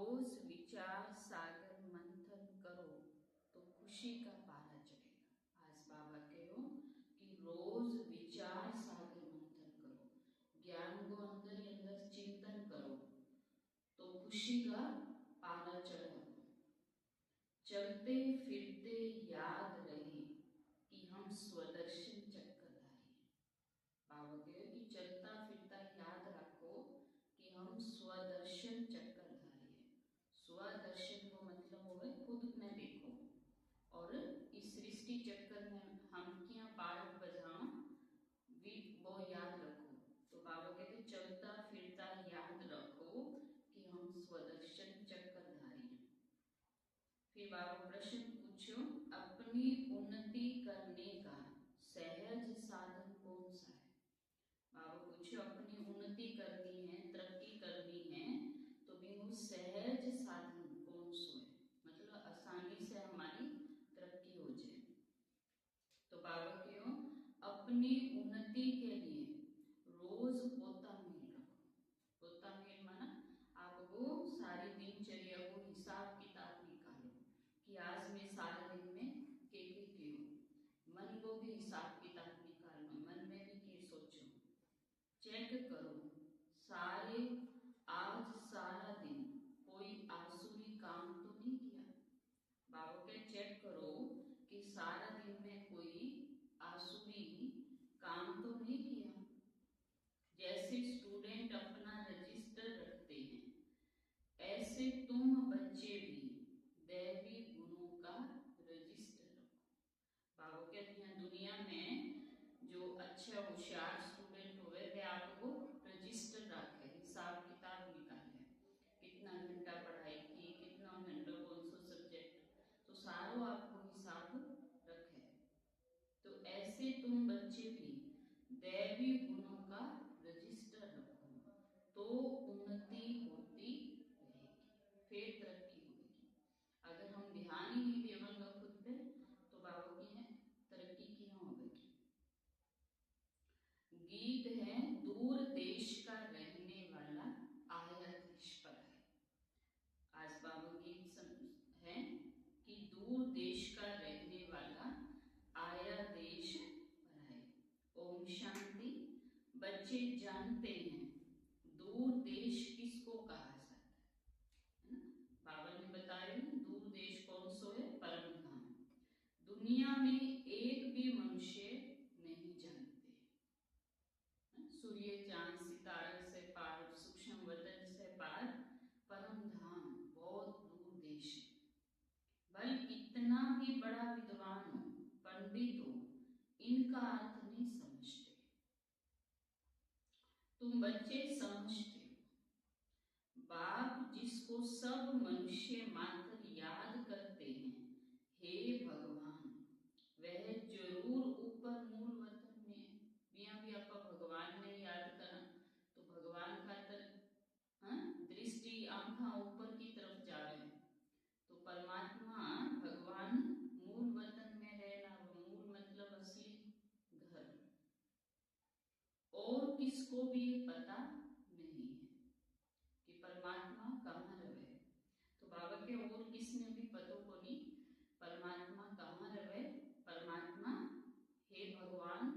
रोज विचार सागर मंथन करो तो खुशी का पारा चढ़ेगा। आज बाबा कहो कि रोज विचार सागर मंथन करो, ज्ञान को अंदर ही अंदर चिंतन करो तो खुशी का पारा चढ़ेगा। चलते फिरते याद रहे कि हम स्वदर्शन चक्रधारी हैं। बाबा कहे कि चलता फिरता याद रखो कि हम स्वदर्शन चक्रधारी हैं। स्वदर्शन को मतलब हो गए खुद में देखो और इस सृष्टि चक्कर में हम क्या पार बजा वो याद रखो। तो बाबा कहते चलता फिरता याद रखो कि हम स्वदर्शन चक्रधारी हैं। फिर बाबा प्रश्न पूछो, अपनी उन्नति करने का सहज साधन कौन सा है। बाबा पूछो अपनी उन्नति करनी है, तरक्की करनी है तो भी वो सहज साधन कौन सा है, मतलब आसानी से हमारी तरक्की हो जाए। तो बाबा क्यों अपनी उन्नति के लिए रोज पोता मेल रखो। पोता मेल माना आपको सारी दिनचर्या को हिसाब किताब निकालो कि आज मैं सारे दिन में के हूँ। मन को भी हिसाब किताब निकालो, मन में भी के सोचो, चेक करो सारे आज सारा दिन कोई आसुरी काम तो नहीं किया। बाबा के चेक करो कि सारा दिन में कोई आसुरी काम तो नहीं किया। जैसे स्टूडेंट अपना रजिस्टर रखते हैं ऐसे तुम बच्चे भी दैवी गुणों का रजिस्टर रखो। बाबा कहते हैं दुनिया में जो अच्छा होशियार स्टूडेंट हुए वे आपको रजिस्टर रखे, हिसाब किताब निकाले, कितना घंटा पढ़ाई की, कितना घंटा कौन सा सब्जेक्ट, तो सारों आपको हिसाब रखे। तो ऐसे तुम बच्चे भी दैवी गुणों का रजिस्टर रखो तो उन्नति होती रहेगी, फिर तरक्की होगी। अगर हम ध्यान ही नहीं देवंगा खुद पे तो बाबा की है तरक्की की ना होगी। गीत है दूर देश का रहने वाला आया देश पर है। आज बाबा गीत है कि दूर देश का रहने वाला आया देश पर है। ओम शांति। बच्चे जानते हैं दूर देश किसको कहा जाता है ना। बाबा ने बताया दूर देश कौन सो है, परम धाम। दुनिया में एक भी मनुष्य नहीं जानते। सूर्य चांद सितारे से पार, सूक्ष्म वतन से पार परम धाम बहुत दूर देश है। भाई कितना भी बड़ा विद्वान हो, पंडित हो, इनका अर्थ नहीं समझते। तुम बच्चे समझते हो। बाप जिसको सब मनुष्य मात्र याद करते हैं, हे भगवान, वह जरूर ऊपर मूल वतन में भी आप भगवान ने याद करा तो भगवान का दृष्टि आंखा ऊपर की तरफ जा रहे हैं। तो परमात्मा भगवान मूल वतन में रहना, मूल मतलब असली घर, और किसको भी पता नहीं है कि परमात्मा कहाँ रहे। तो बाबा के और किसने भी पता को नहीं परमात्मा कहाँ रहे। परमात्मा हे भगवान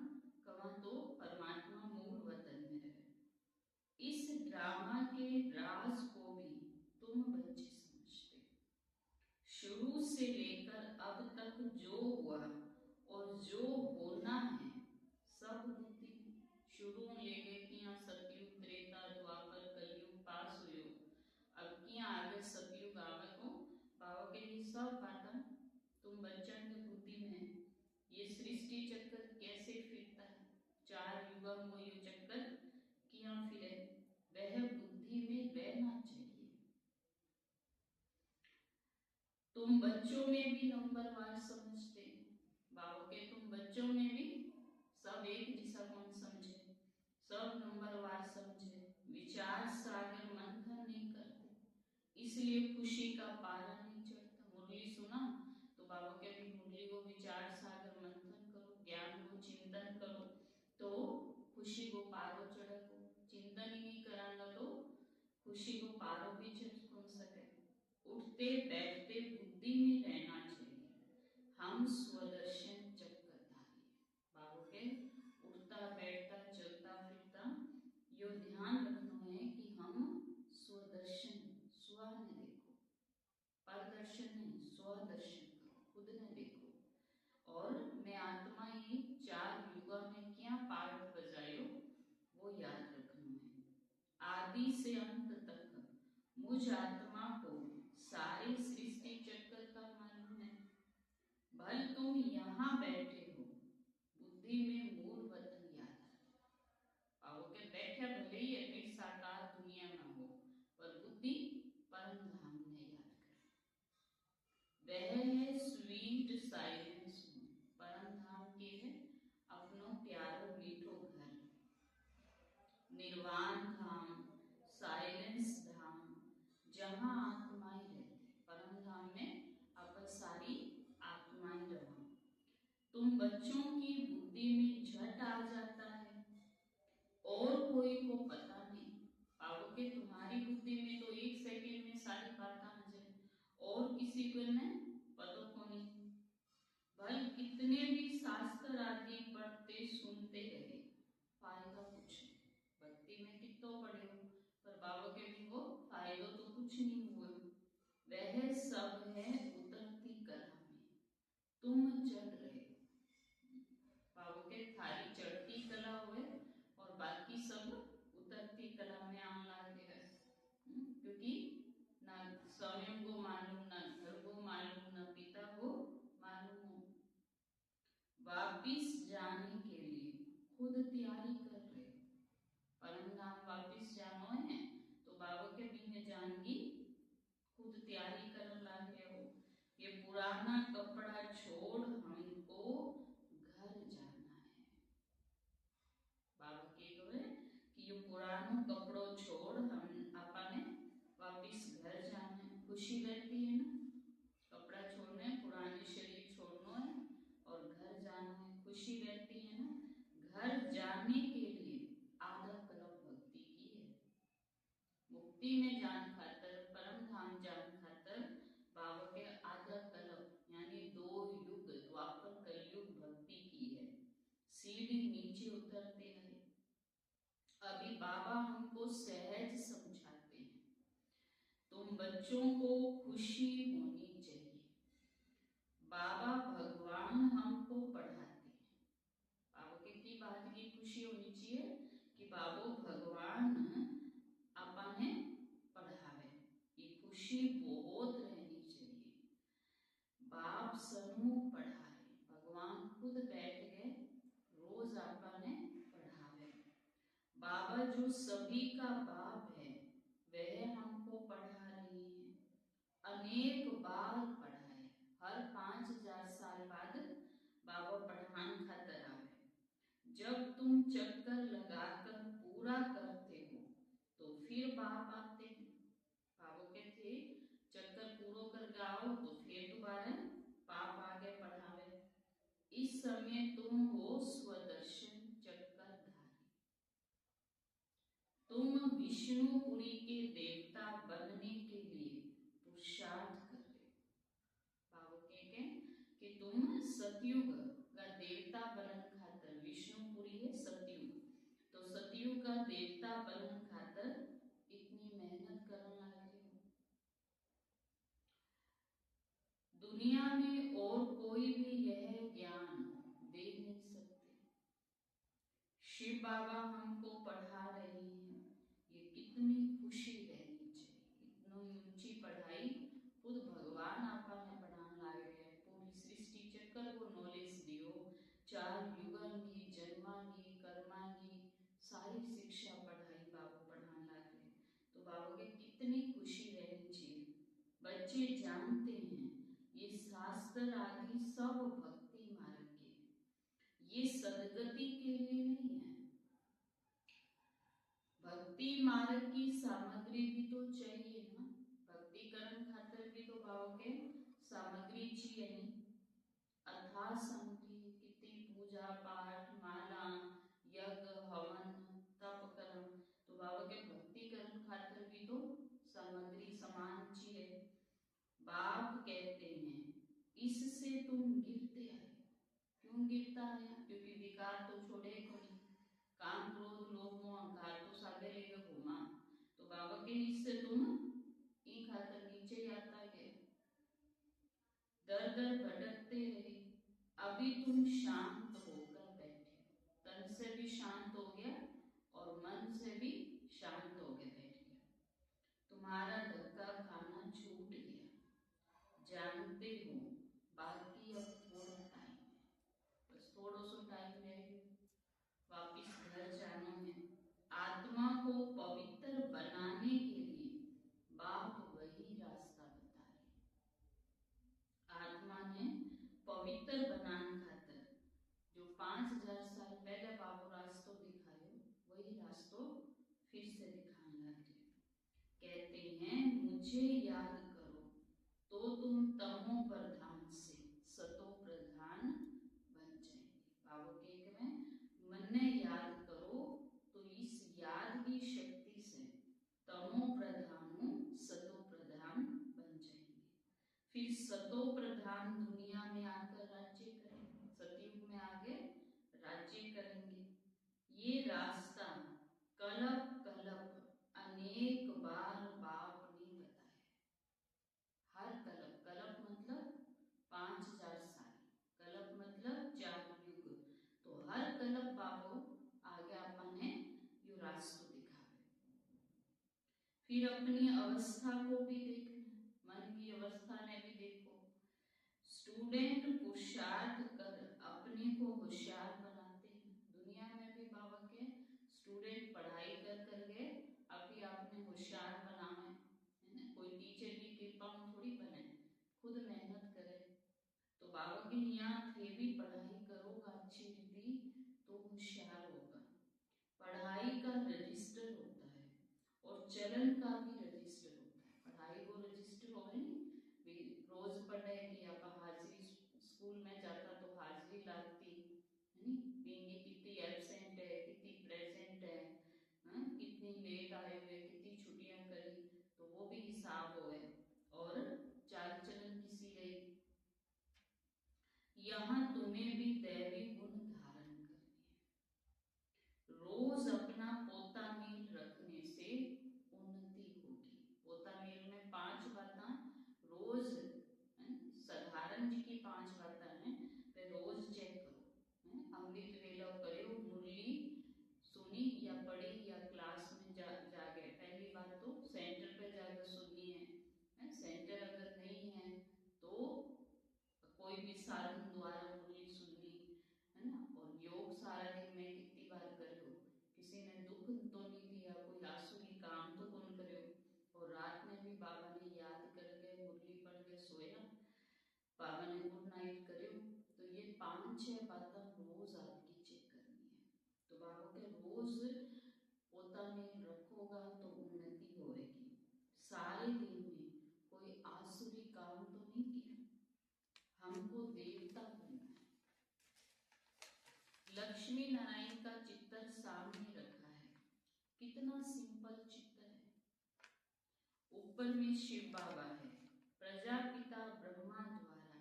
कहाँ, तो परमात्मा मूल वतन में रहे। इस ड्रामा के राज को भी तुम बच्चे समझते। शुरू से लेकर अब तक जो हुआ और जो होना है सब बुद्धि। शुरू में लेके किया सतयुग त्रेता द्वापर कलयुग पास हुयो, अब किया आगे सतयुग आवे को बाबा के लिए सब बात तुम बच्चों के बुद्धि में। ये सृष्टि चक्कर कैसे फिरता है, चार युगों में ये चक्कर किया फिरे, वह बुद्धि में रहना चाहिए। तुम बच्चों में भी नंबरवार समझते। बाबा के तुम बच्चों में भी सब एक जैसा कौन समझे, सब नंबरवार समझे, विचार सागर मंथन नहीं करते, इसलिए खुशी का पारा नहीं चढ़ता। मुरली सुना तो बाबा कहते मुरली को विचार सागर मंथन करो, ज्ञान को चिंतन करो तो खुशी को पारो चढ़ो। चिंतन ही नहीं कराना तो खुशी को पारो भी चढ़ कौन सके। उठते बैठते बुद्धि में रहना चाहिए, हम स्वदर्शन चक्रधारी। बाबू के उठता बैठता चलता फिरता यो ध्यान रखना है कि हम स्वदर्शन, स्व ने देखो, परदर्शन नहीं, स्वदर्शन करो, खुद ने देखो। और मैं आत्मा ही 4 युगा में क्या पार्ट बजायो वो याद रखना है। आदि से अंत तक मुझ आत्मा को सारी सृष्टि चक्र का मालूम है। भल तुम यहाँ बैठे हो, बुद्धि में मूल वतन याद है। आओ के बैठे भले ही अनेक साकार दुनिया में हो, पर बुद्धि परम धाम ने याद कर। वह है स्वीट साइलेंस, परम धाम के है अपनो प्यारो मीठो घर, निर्वाण धाम, साइलेंस धाम, जहां आत्माएं रहते। परम धाम में अपन सारी आत्माएं रहो। तुम बच्चों की बुद्धि में झट आ जाता है और कोई को पता नहीं। पाओगे तुम्हारी बुद्धि में तो 1 सेकंड में सारी बातें आ जाए और किसी को न पता को नहीं। भल कितने भी शास्त्र आदि पढ़ते सुनते रहे, फायदा कुछ नहीं। भक्ति में कितो पढ़े हो पर बाबा के भी वो फायदा तो कुछ नहीं हुआ। वह सब है उतरती कला में, तुम चढ़ रहे हो। बाबा के थारी चढ़ती कला हुए और बाकी सब उतरती कला में आने लगे है। क्योंकि ना स्वयं को मालूम, ना घर को मालूम, ना पिता को मालूम हो। वापिस जाने के लिए खुद तैयारी कर रहे। परम धाम वापिस जानो है तो बाबा के बिना जान की खुद तैयारी कर लागे हो। ये पुराना कपड़ा छोड़ हमको घर जाना है। बाबा के कहे कि ये पुराना कपड़ो छोड़ हम अपने वापिस घर जाना है। खुशी रहती है ना, कपड़ा छोड़ना है, पुराने शरीर छोड़ना है और घर जाना है, खुशी रहती है ना। घर जाने के लिए आधा कलम भक्ति की है। मुक्ति में जान खातर, परम धाम जान खातर बाबा के आधा कलम यानी 2 युग द्वापर कलयुग भक्ति की है। सीढ़ी नीचे उतरते हैं। अभी बाबा हमको सहज समझाते हैं, तुम बच्चों को खुशी होनी चाहिए। बाबा भगवान हमको पढ़ाते हैं। बाबा की बात की खुशी होनी चाहिए कि बाबा भगवान अपने पढ़ावे, ये खुशी बहुत रहनी चाहिए। बाप सन्मुख पढ़ाए, भगवान खुद बैठ गए रोज अपने पढ़ावे। बाबा जो सभी का बाप है वह हमको पढ़ा रही है। अनेक बार पढ़ाए, हर 5000 साल बाद बाबा पढ़ान खातर आवे। जब तुम चक्कर लगाकर पूरा करते हो तो फिर बाप आते हैं। बाबा कहते चक्कर पूरा कर गाओ तो फिर दोबारा पाप आगे पढ़ावे। इस समय तुम हो स्वदर्शन चक्रधारी। तुम विष्णुपुरी के देवता बनने के लिए पुरुषार्थ कर रहे हो। बाबा कहते कि तुम सतयुग का देवता बनन खातर, विष्णुपुरी है सतयुग, तो सतयुग का देवता बनन खातर इतनी मेहनत करने लगे हो। दुनिया में और कोई भी यह ज्ञान दे नहीं सकते। शिव बाबा हमको पढ़ा रहे हैं, ये कितनी खुशी रहनी चाहिए। इतनी ऊंची पढ़ाई खुद भगवान आपा ने पढ़ाने लागे है। पूरी सृष्टि चक्कर को नॉलेज दियो, 4 युगन की, जन्मांगी, कर्मांगी सारी शिक्षा पढ़ाई बाबा पढ़ाने लागे। तो बाबा के कितनी खुशी रहनी चाहिए। बच्चे जानते हैं ये शास्त्र आदि सब भक्ति मार्ग के, ये सदगति के लिए नहीं है। भक्ति मार्ग की सामग्री भी तो चाहिए ना, भक्ति करने खातिर भी तो भाव के सामग्री चाहिए नहीं। अथाह सामग्री कितनी पूजा पाठ, माला, यज्ञ, हवन, तप कर्म, तो बाबा के भक्ति करने खातिर भी तो सामग्री समान चाहिए। क्यों गिरता है? क्योंकि विकार तो छोड़े कोई, काम क्रोध लोभ मोह अहंकार तो सागे लेके घूमा। तो बाबा के इससे तुम इन खातर नीचे ही आता गया, दर दर भटकते रहे। अभी तुम शांत होकर बैठे, तन से भी शांत हो गया और मन से भी शांत होकर बैठ गया। तुम्हारा धक्का खाना छूट गया, जानते हो बाकी अब थोड़ा टाइम है, बस थोड़ा सा टाइम है, वापिस घर जाना है। आत्मा को पवित्र बनाने के लिए बाप वही रास्ता बता रहे। आत्मा ने पवित्र बनाने खातर जो 5000 साल पहले बाबू रास्तो दिखायो, वही रास्तो फिर से दिखाने लगे। कहते हैं मुझे याद करो तो तुम तमो प्रधान से सतो प्रधान बन जाएंगे। बाबू के में मन ने याद करो तो इस याद की शक्ति से तमो प्रधान सतो प्रधान बन जाएंगे। फिर सतो प्रधान दुनिया में आकर राज्य करेंगे, सतयुग में आगे राज्य करेंगे। ये रास्ता कल्प कल्प अनेक बार बाप ने बताया। हर कल्प, कल्प मतलब 5000 साल, कल्प मतलब 4 युग, तो हर कल्प बाबो आगे अपने यो रास्ता दिखावे। फिर अपनी अवस्था को भी देखना, मन की अवस्था ने भी देखो। स्टूडेंट पुरुषार्थ कर अपने को होशियार बनाते हैं। दुनिया में भी बाबा के स्टूडेंट पढ़ाई कर करके अभी आपने होशियार बनावे है ना। कोई टीचर की कृपा में थोड़ी बने, खुद मेहनत करे। तो बाबा के यहाँ थे भी पढ़ाई करोगा अच्छी रीति तो होशियार होगा। पढ़ाई का रजिस्टर होता है और चलन का भी रजिस्टर होता है। पढ़ाई को रजिस्टर हो गई, रोज पढ़े कि आप हाजिरी, स्कूल में जाता तो हाजिरी लगती है नी, बींगी कितनी एब्सेंट है, कितनी प्रेजेंट है, कितनी लेट आए हुए, कितनी छुट्टियां करी, तो वो भी हिसाब हो है। और चाल चलन किसी रही। यहाँ तुम्हें भी दैवी गुण धारण करने हैं। रोज अपना पोता मेल रखने से उन्नति होगी। पोता मेल में 5 बातें रोज, साधारण जी की 5 बातें हैं, वे रोज चेक करो। अमृत वेला करो, मुरली सुनी या पढ़ी या क्लास में जाके, पहली बात तो सेंटर पे जाकर सुननी है। सेंटर अगर नहीं है तो कोई भी साधन द्वारा मुरली सुननी है ना। और योग सारा दिन में कितनी बार करो, किसी ने दुख तो नहीं दिया, कोई आसुरी काम तो कौन करे। और रात में भी बाबा ने याद करके मुरली पढ़ के सोया, बाबा ने गुड नाइट करे। तो ये 5-6 बातें रोज आपकी चेक करनी है। तो बाबा के रोज पोता में रखोगा तो उन्नति होगी। सारे दिन में कोई आसुरी काम तो नहीं किया, हमको देवता बनना है। लक्ष्मी नारायण का चित्र सामने रखा है, कितना सिंपल चित्र है। ऊपर में शिव बाबा है, प्रजापिता ब्रह्मा द्वारा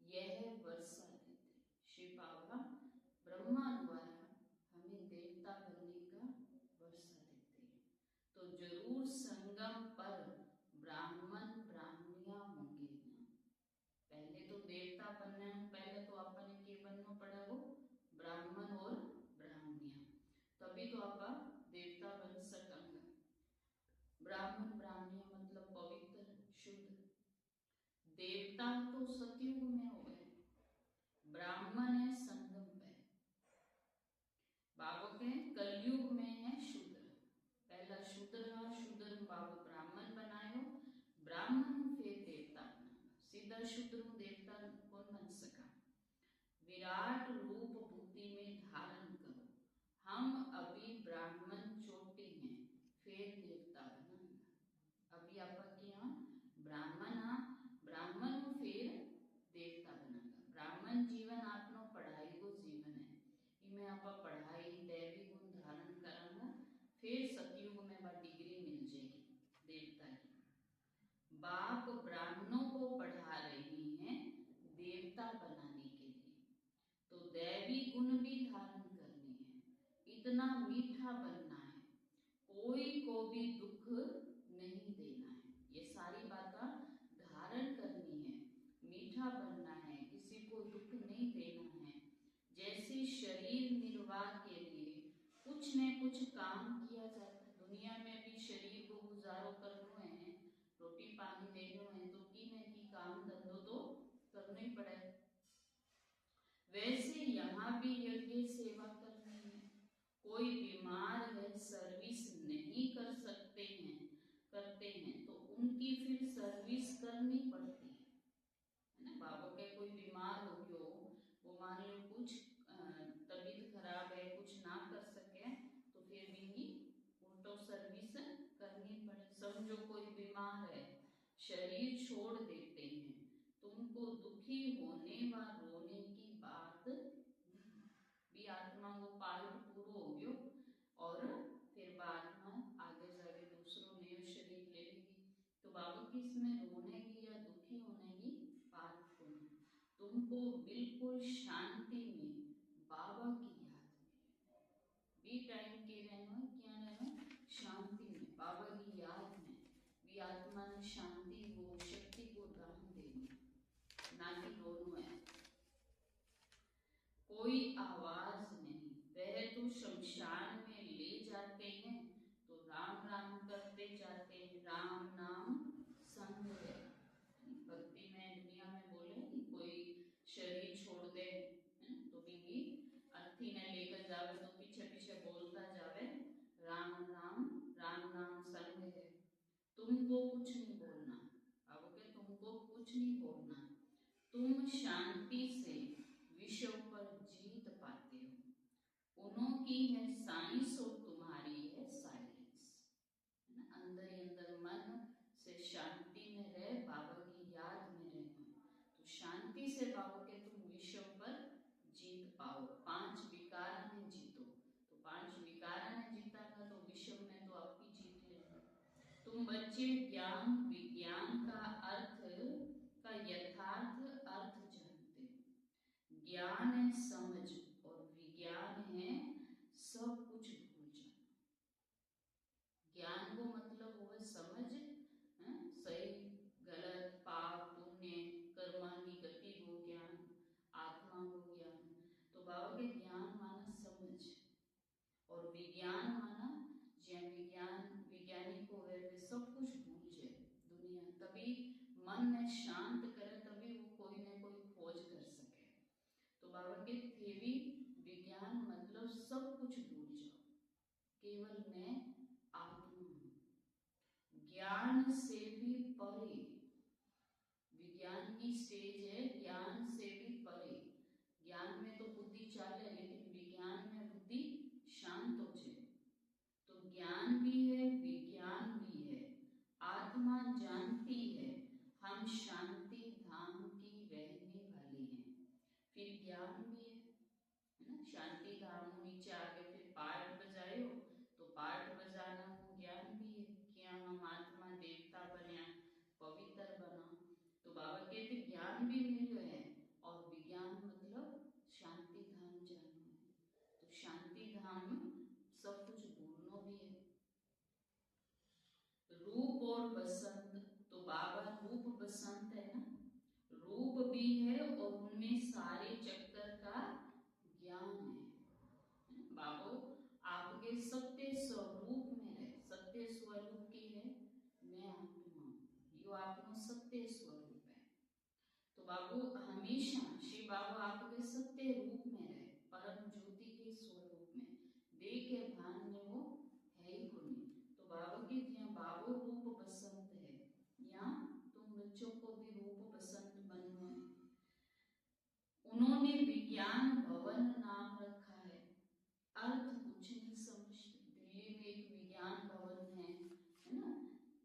यह वर्षा देते। शिव बाबा ब्रह्मा द्वारा हमें देवता बनने का वर्षा देते हैं। तो जरूर संगम पर ब्राह्मण ब्राह्मणियां होंगे ना। पहले तो देवता बनने, पहले तो अपने के बनना पड़ेगा ब्राह्मण और ब्राह्मणियां, तभी तो आप देवता बन सकेंगे। ब्राह्मण ब्राह्मणियां मतलब पवित्र शुद्ध। देवता तो सतयुग में हो गए, ब्राह्मण है संगम पे। बाबा के कलयुग में है शूद्र। पहला शूद्र और शूद्र बाबा ब्राह्मण बनायो, ब्राह्मण फिर देवता बना। सीधा शूद्र देवता कौन बन सका। विराट रूप बुद्धि में धारण करो। हम अभी ब्राह्मण छोटे हैं, फिर देवता बना। अभी आपके यहाँ ब्राह्मण फिर देवता बनेगा। ब्राह्मण जीवन आपनो पढ़ाई को जीवन है, इनमें आप पढ़ाई दैवी गुण धारण करांगा, फिर सतयुग में वह डिग्री मिल जाएगी देवता की। बाप ब्राह्मणों को पढ़ा रही हैं देवता बनाने के लिए। तो कितना मीठा बनना है, कोई को भी दुख नहीं देना है। ये सारी बातें धारण करनी है। मीठा बनना है, किसी को दुख नहीं देना है। जैसे शरीर निर्वाह के लिए कुछ न कुछ काम किया जाता है। दुनिया में भी शरीर को गुजारो करनो है, रोटी पानी देनो है, तो की न की काम धंधो तो करना ही पड़े। वैसे यहाँ भी यज्ञ सेवा करनी है। कोई बीमार है, सर्विस नहीं कर सकते हैं, करते हैं, तो उनकी फिर सर्विस करनी पड़ती है ना। बाबा के कोई बीमार हो गयो, वो मान लो कुछ तबीयत खराब है, कुछ ना कर सके, तो फिर भी उल्टो सर्विस करनी पड़े। समझो कोई बीमार है, शरीर छोड़ देते हैं, तुमको दुखी होने व रोने की बात भी। आत्मा को पार्ट पूरा हो गयो और फिर बाद में आगे जाके दूसरों नए शरीर ले लेगी, तो बाबा की इसमें रोने की या दुखी होने की बात होनी। तुमको बिल्कुल शांति में बाबा की याद में भी टाइम के रहना, क्या रहना, शांति में, बाबा की याद में भी। आत्मा ने शांति को, शक्ति को दान देनी, ना कि रोनो है। कोई आवाज नहीं, वह तो शमशान में ले जाते हैं तो राम राम करते जाते हैं। राम नाम संग है। भक्ति में दुनिया में बोले कि कोई शरीर छोड़ दे तो भी अर्थी ने लेकर जावे, तो पीछे पीछे बोलता जावे राम नाम, राम नाम संग है। तुमको कुछ नहीं बोलना, अब के तुमको कुछ नहीं बोलना, तुम शांति से विश्व पर जीत पाते हो। उन्होंने है साइंस और तुम्हारी है साइलेंस, है ना। अंदर ही अंदर मन से शांति में रहे, बाबा की याद में रहना, तो शांति से बाबा के तुम विश्व पर जीत पाओ। 5 विकार में जीतो, तो 5 विकार में जीता था तो विश्व में तो आपकी जीत लेना। तुम बच्चे ज्ञान विज्ञान का अर्थ का यथार्थ अर्थ जानते हो। ज्ञान है समझ और विज्ञान है सब कुछ भूल जाना। ज्ञान को मतलब हुआ समझ, सही गलत, पाप पुण्य, कर्मा की गति को ज्ञान, आत्मा को ज्ञान। तो बाबा के ज्ञान माना समझ और विज्ञान माना ज्ञान। विज्ञान वैज्ञानिक हो गए, सब कुछ भूल जाए दुनिया, तभी मन में शांत करे, तभी वो कोई न कोई खोज कर सके। तो बाबा के थेवी विज्ञान मतलब सब कुछ भूल जाओ, केवल मैं आत्मा हूं। ज्ञान से भी परे, विज्ञान की स्टेज है ज्ञान से भी परे। ज्ञान में तो बुद्धि चाले, लेकिन विज्ञान में बुद्धि शांत हो जाए। तो ज्ञान भी है विज्ञान भी है। आत्मा जानती है हम शांति धाम की रहने वाली हैं, फिर ज्ञान भी है ना। शांति धाम नीचे आके फिर पाठ बजायो, तो पाठ बजाना वो ज्ञान भी है, क्या हम आत्मा देवता बने, पवित्र बना। तो बाबा कहते ज्ञान भी मिल है और विज्ञान मतलब शांति धाम जानो है। तो शांति धाम सब कुछ भूलना भी है। रूप और बसंत, तो बाबा रूप बसंत है ना, रूप भी है और उनमें सारे चक्कर का ज्ञान है। बाबा आपके सत्य स्वरूप में है, सत्य स्वरूप की है मैं आत्मा, यो आत्मा सत्य स्वरूप है। तो बाबू हमेशा श्री बाबू आपके सत्य रूप में रहे, परम ज्योति के स्वरूप में, देह के भान में वो है ही कोई। तो बाबू के यहाँ बाबू रूप बसंत है, यहाँ तुम बच्चों को भी रूप बसंत बनना है। उन्होंने विज्ञान भवन नाम रखा है, अर्थ कुछ नहीं समझते। दिल्ली में एक विज्ञान भवन है ना,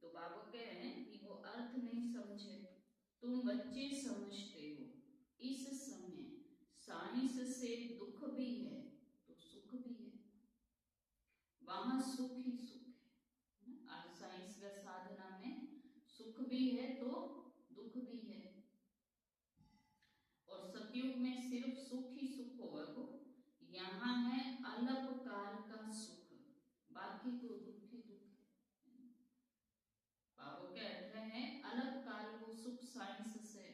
तो बाबू कह रहे हैं कि वो अर्थ नहीं समझे, तुम बच्चे समझते हो। इस समय साइंस से दुख भी है तो सुख भी है, वहां सुख ही सुख है। आज साइंस का साधना में सुख भी है तो दुख भी है, और सतयुग में सिर्फ सुख ही सुख होगा। यहाँ है अल्पकाल का सुख, बाकी तो दुख ही दुख है। बाबू के अर्थ है अल्पकाल को सुख साइंस से,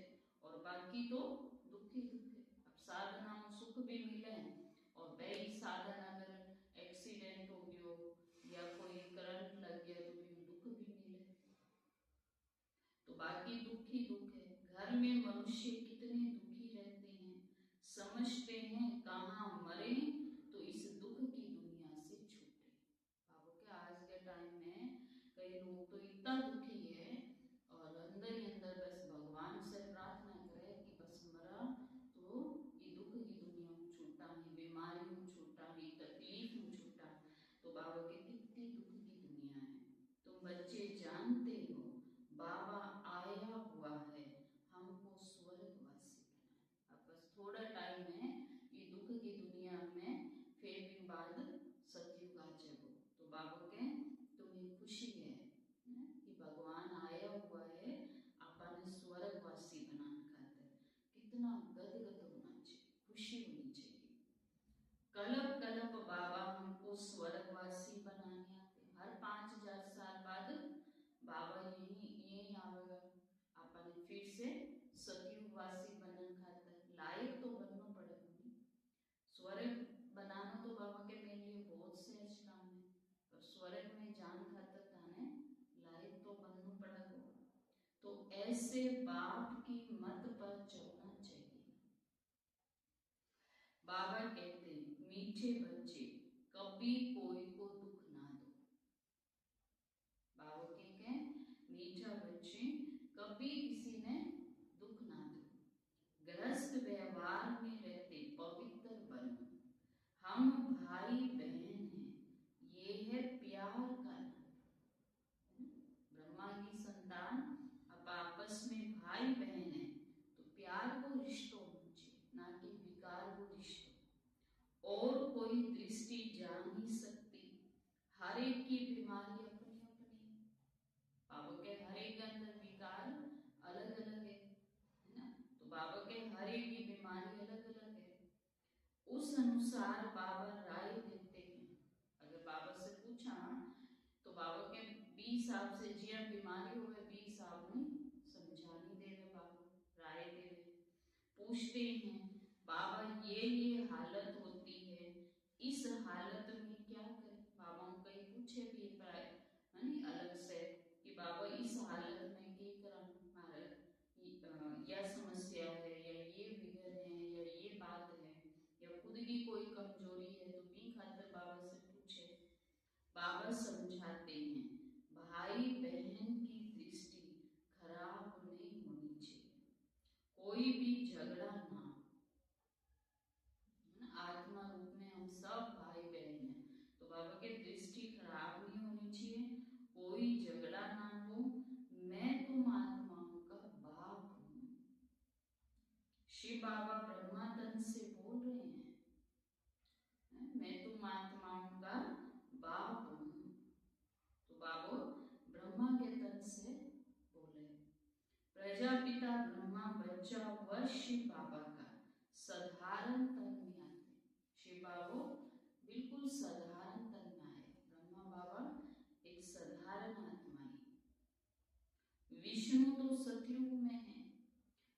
और बाकी तो दुख ही दुख है। अब साधना में सुख भी मिले और वही साधन अगर एक्सीडेंट हो गयो या कोई करंट लग गया तो भी दुख भी मिले, तो बाकी दुख ही दुख है। घर में मनुष्य कितने दुखी रहते हैं, समझते हैं कहाँ मरे तो इस दुख की दुनिया से छूटे। बाबू के आज के टाइम में कई लोग तो इतना दुखी है और अंदर ही अंदर बस भगवान से प्रार्थना करे कि बस मरा तो ये दुख की दुनिया में छूटा है, बीमारी में छूटा है, तकलीफ में छूटा। तो बाबा के कितनी दुख की दुनिया है। तुम बच्चे जानते हो बाबा आया हुआ है हमको स्वर्गवासी बनाए। अब बस थोड़ा टाइम है ये दुख की दुनिया में, फिर भी बाद सतयुग आ जाएगा। तो बाबा के तुम्हें खुशी है कि भगवान आया हुआ है अपन स्वर्गवासी बनाने खातिर। कितना गदगद होना चाहिए, खुशी होनी चाहिए। कलप कलप बाबा हमको स्वर्गवासी बनाने आते। हर 5000 साल बाद बाबा यही आवेगा अपन फिर से सतयुगवासी बनने खातिर। लायक तो बनना पड़ेगा। स्वर्ग बनाना तो बाबा के मेरे लिए बहुत सहज काम है, पर स्वर्ग में जान खातर थाने लायक तो बनना पड़ेगा। तो ऐसे बाप की मत पर चलना चाहिए। बाबा कहते मीठे बच्चे कभी कोई को दुख ना दो। बाबा कहते मीठा बच्चे कभी किसी ने दुख ना दो। गृहस्थ व्यवहार में रहते पवित्र बनो। हम भाई बहन हैं, ये है प्यार का नाम। ब्रह्मा की संतान अब आपस में भाई बहन है तो प्यार को रिश्तों होना चाहिए, ना कि विकार को रिश्तों। और कोई दृष्टि जा नहीं सकती, हर एक की बीमारी अपनी अपनी। बाबा के हर एक के अंदर विकार अलग अलग है ना, तो बाबा के हर एक की बीमारी अलग अलग है। उस अनुसार बाबा राय देते हैं। अगर बाबा से पूछा तो बाबा के 20 साल से जिया बीमारी हो गए, 20 साल में समझानी देवे, बाबा राय देवे। पूछते हैं बाबा ये हालत होती है, इस हालत में क्या करें। बाबा को कहीं पूछे भी प्राय अलग से कि बाबा इस हालत में क्या करा, यह समस्या है या ये विघ्न है या ये बात है या खुद की कोई कमजोरी है, तो भी खातिर बाबा से पूछे। बाबा समझाते हैं भाई बहन की दृष्टि खराब नहीं होनी चाहिए, कोई भी झगड़ा ना। आत्मा रूप में हम सब भाई बहन हैं, तो बाबा के दृष्टि खराब नहीं होनी चाहिए, कोई झगड़ा ना हो। मैं तुम आत्माओं का बाप हूं। शिव बाबा ब्रह्मा तन से बोल रहे हैं, मैं तुम आत्माओं का बाप हूं। तो बाबा ब्रह्मा के तन से बोले। प्रजापिता ब्रह्मा बच्चा व शिव बाबा का साधारण तन में आते। शिव बाबा बिल्कुल साधारण तन में आए, ब्रह्मा बाबा एक साधारण आत्मा है। विष्णु तो सतयुग में है।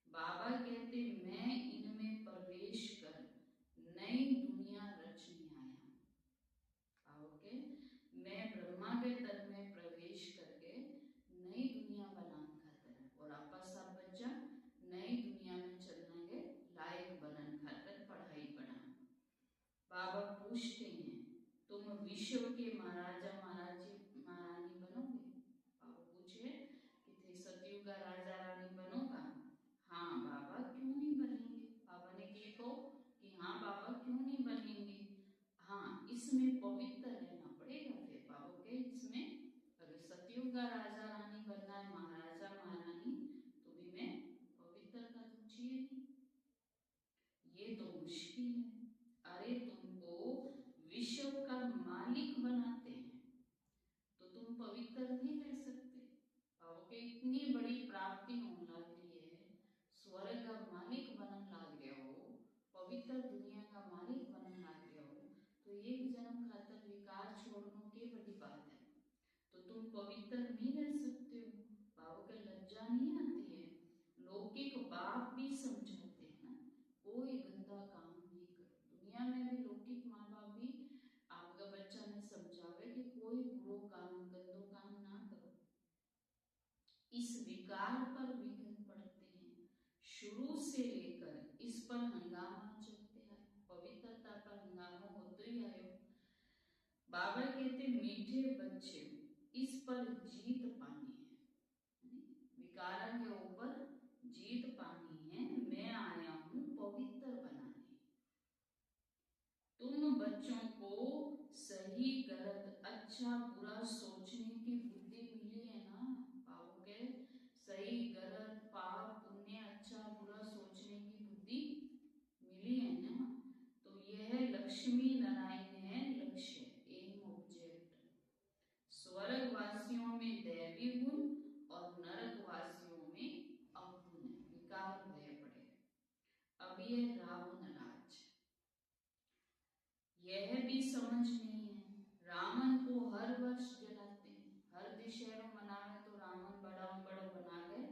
बाबा कहते मैं इनमें प्रवेश कर नई दुनिया रचने आया हूं। ओके, मैं ब्रह्मा के तन में प्रवेश करके नई दुनिया बनाने खातिर और आपा सब बच्चा नई दुनिया में चलने के लायक बनने खातिर पढ़ाई पढ़ा। बाबा पूछते हैं तुम विश्व के महाराजा महारानी बनोगे। बाबा पूछे कि थे सतयुग का राजा रानी बनोगा। हाँ बाबा क्यों नहीं बनेंगे। बाबा ने कहो कि हाँ बाबा क्यों नहीं बनेंगे, हाँ इसमें पवित्र रहना पड़ेगा। फिर बाबा के इसमें अगर सतयुग का राजा रानी बनना है, महाराजा महारानी, तो भी मैं पवित्रता तो चाहिए नहीं, ये तो मुश्किल है। अरे तुमको विश्व का मालिक बनाते हैं तो तुम पवित्र नहीं रह सकते। बाबा के इतनी बड़ी प्राप्ति होने लग रही है, स्वर्ग का मालिक बनने लग गया हो, पवित्र दुनिया का मालिक बनने लग गया बाबा कहते मीठे बच्चे इस पर जीत पानी है, विकारों के ऊपर जीत पानी है, मैं आया हूं पवित्र बनाने। तुम बच्चों को सही गलत अच्छा बुरा सोचने की बुद्धि मिली है ना, पाओगे सही गलत पाप पुण्य अच्छा बुरा सोचने की बुद्धि मिली है ना। तो यह लक्ष्मी नारायण है, लक्ष्य एम ऑब्जेक्ट। स्वर्गवासियों में दैवी गुण और नरकवासियों में अवगुण विकार भय पड़े। अब यह रावण राज, यह भी समझ नहीं है। रावण को हर वर्ष जलाते हैं, हर दशहरा मनावे तो रावण बड़ा बड़ा बना गए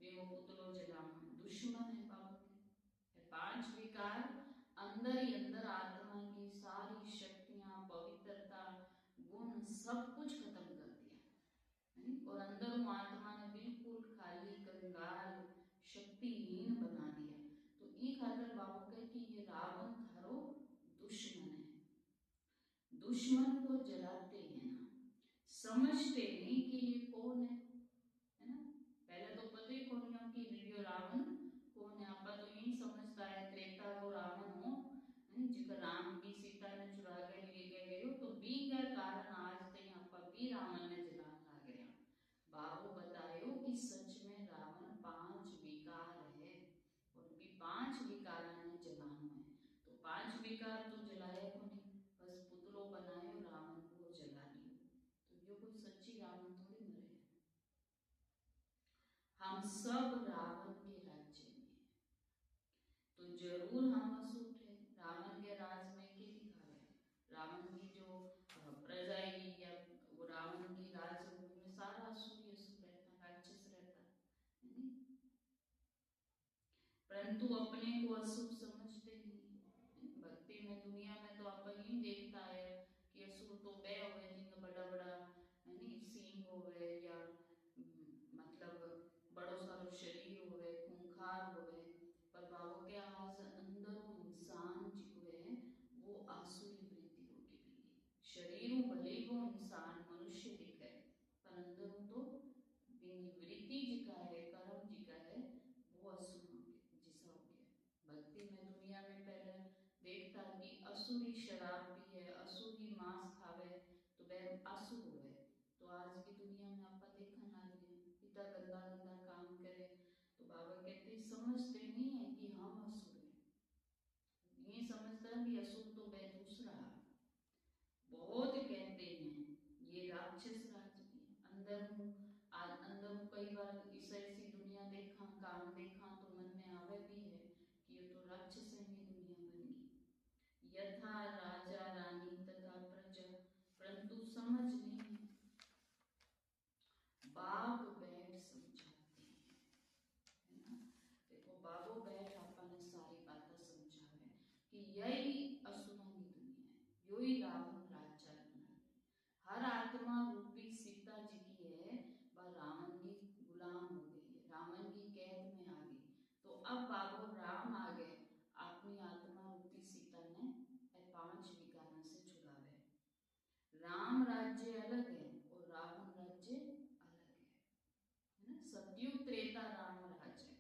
वे वो पुतलो जलावन दुश्मन है बाबा के। पांच विकार अंदर ही अंदर आत्मा की सारी शक्तियां पवित्रता गुण सब कुछ खत्म कर दिया और अंदर वो आत्मा ने बिल्कुल खाली कंगाल शक्तिहीन बना दिया। तो ये खातर बाबा कहे कि ये रावण थारो दुश्मन है, दुश्मन को जलाते हैं ना, समझते नहीं कि ये कौन है ना। पहले तो पता ही कौन है कि ये रावण कौन है। आपा तो यही समझता है त्रेता को रावण हो जिसका राम भी सीता ने चुरा के लिए गए हो, तो बी का कारण आज तक आपा भी रावण ने जलान ला गया। बाबू बतायो कि सच में रावण पांच विकार है और भी पांच विकार ने जलान है। तो पांच विकार तो जलाया को नहीं, बस पुतलो बनाए और रावण को जला लियो। तो ये कोई सच्ची रावण थोड़ी मरे। हम सब रावण के राज्य में, तो जरूर हम असुर थे। रावण के राज में क्या लिखा है, रावण की जो प्रजा या वो रावण की राज में सारा असुर असुर रहता, राक्षस रहता, परंतु अपने को असुर समझते नहीं। भक्ति में दुनिया में तो आप ही देखता है कि असुर तो वे हुए जिनका बड़ा बड़ा सींग होवे या मतलब बड़ो सारो शरीर होवे खूंखार होवे, पर बाबू के आज अंदर इंसान जिको है वो आसुरी वृत्ति को टिकेगी। शरीर भले वो इंसान मनुष्य दिखे पर अंदर तो वृत्ति जिका है कर्म जिका है वो असुर जिसा हो गया। भक्ति में दुनिया में पहले देखता कि असुरी शराब भी है, असुरी मांस खावे तो वह असुर हुए। तो आज की दुनिया में आप देखा ना इतना गंदा गंदा काम करे, तो बाबा कहते समझते नहीं है कि हम असुर हैं। ये समझता है कि असुर तो वह दूसरा। बहुत कहते हैं ये राक्षस राज भी अंदर कई बार ऐसी दुनिया देखा काम देखा तो मन में आवे भी है कि ये तो राक्षस है, ये दुनिया बन गई यथा राजा रानी तथा प्रजा, परंतु समझ नहीं बाप बैठ समझाते है ना। देखो बाबो बैठ अपने सारी बातें समझावे कि यही असुरों की दुनिया है, यही रावण राजा बना। हर आत्मा रूपी सीता जी की है वह रावण की गुलाम हो गई है, रावण की कैद में आ गई। तो अब बाबू राम आ गए अपनी आत्मा रूपी सीता ने पांच विकारों से छुड़ावे। राम राज्य अलग है और रावण राज्य अलग है ना। सतयुग त्रेता राम राज्य है,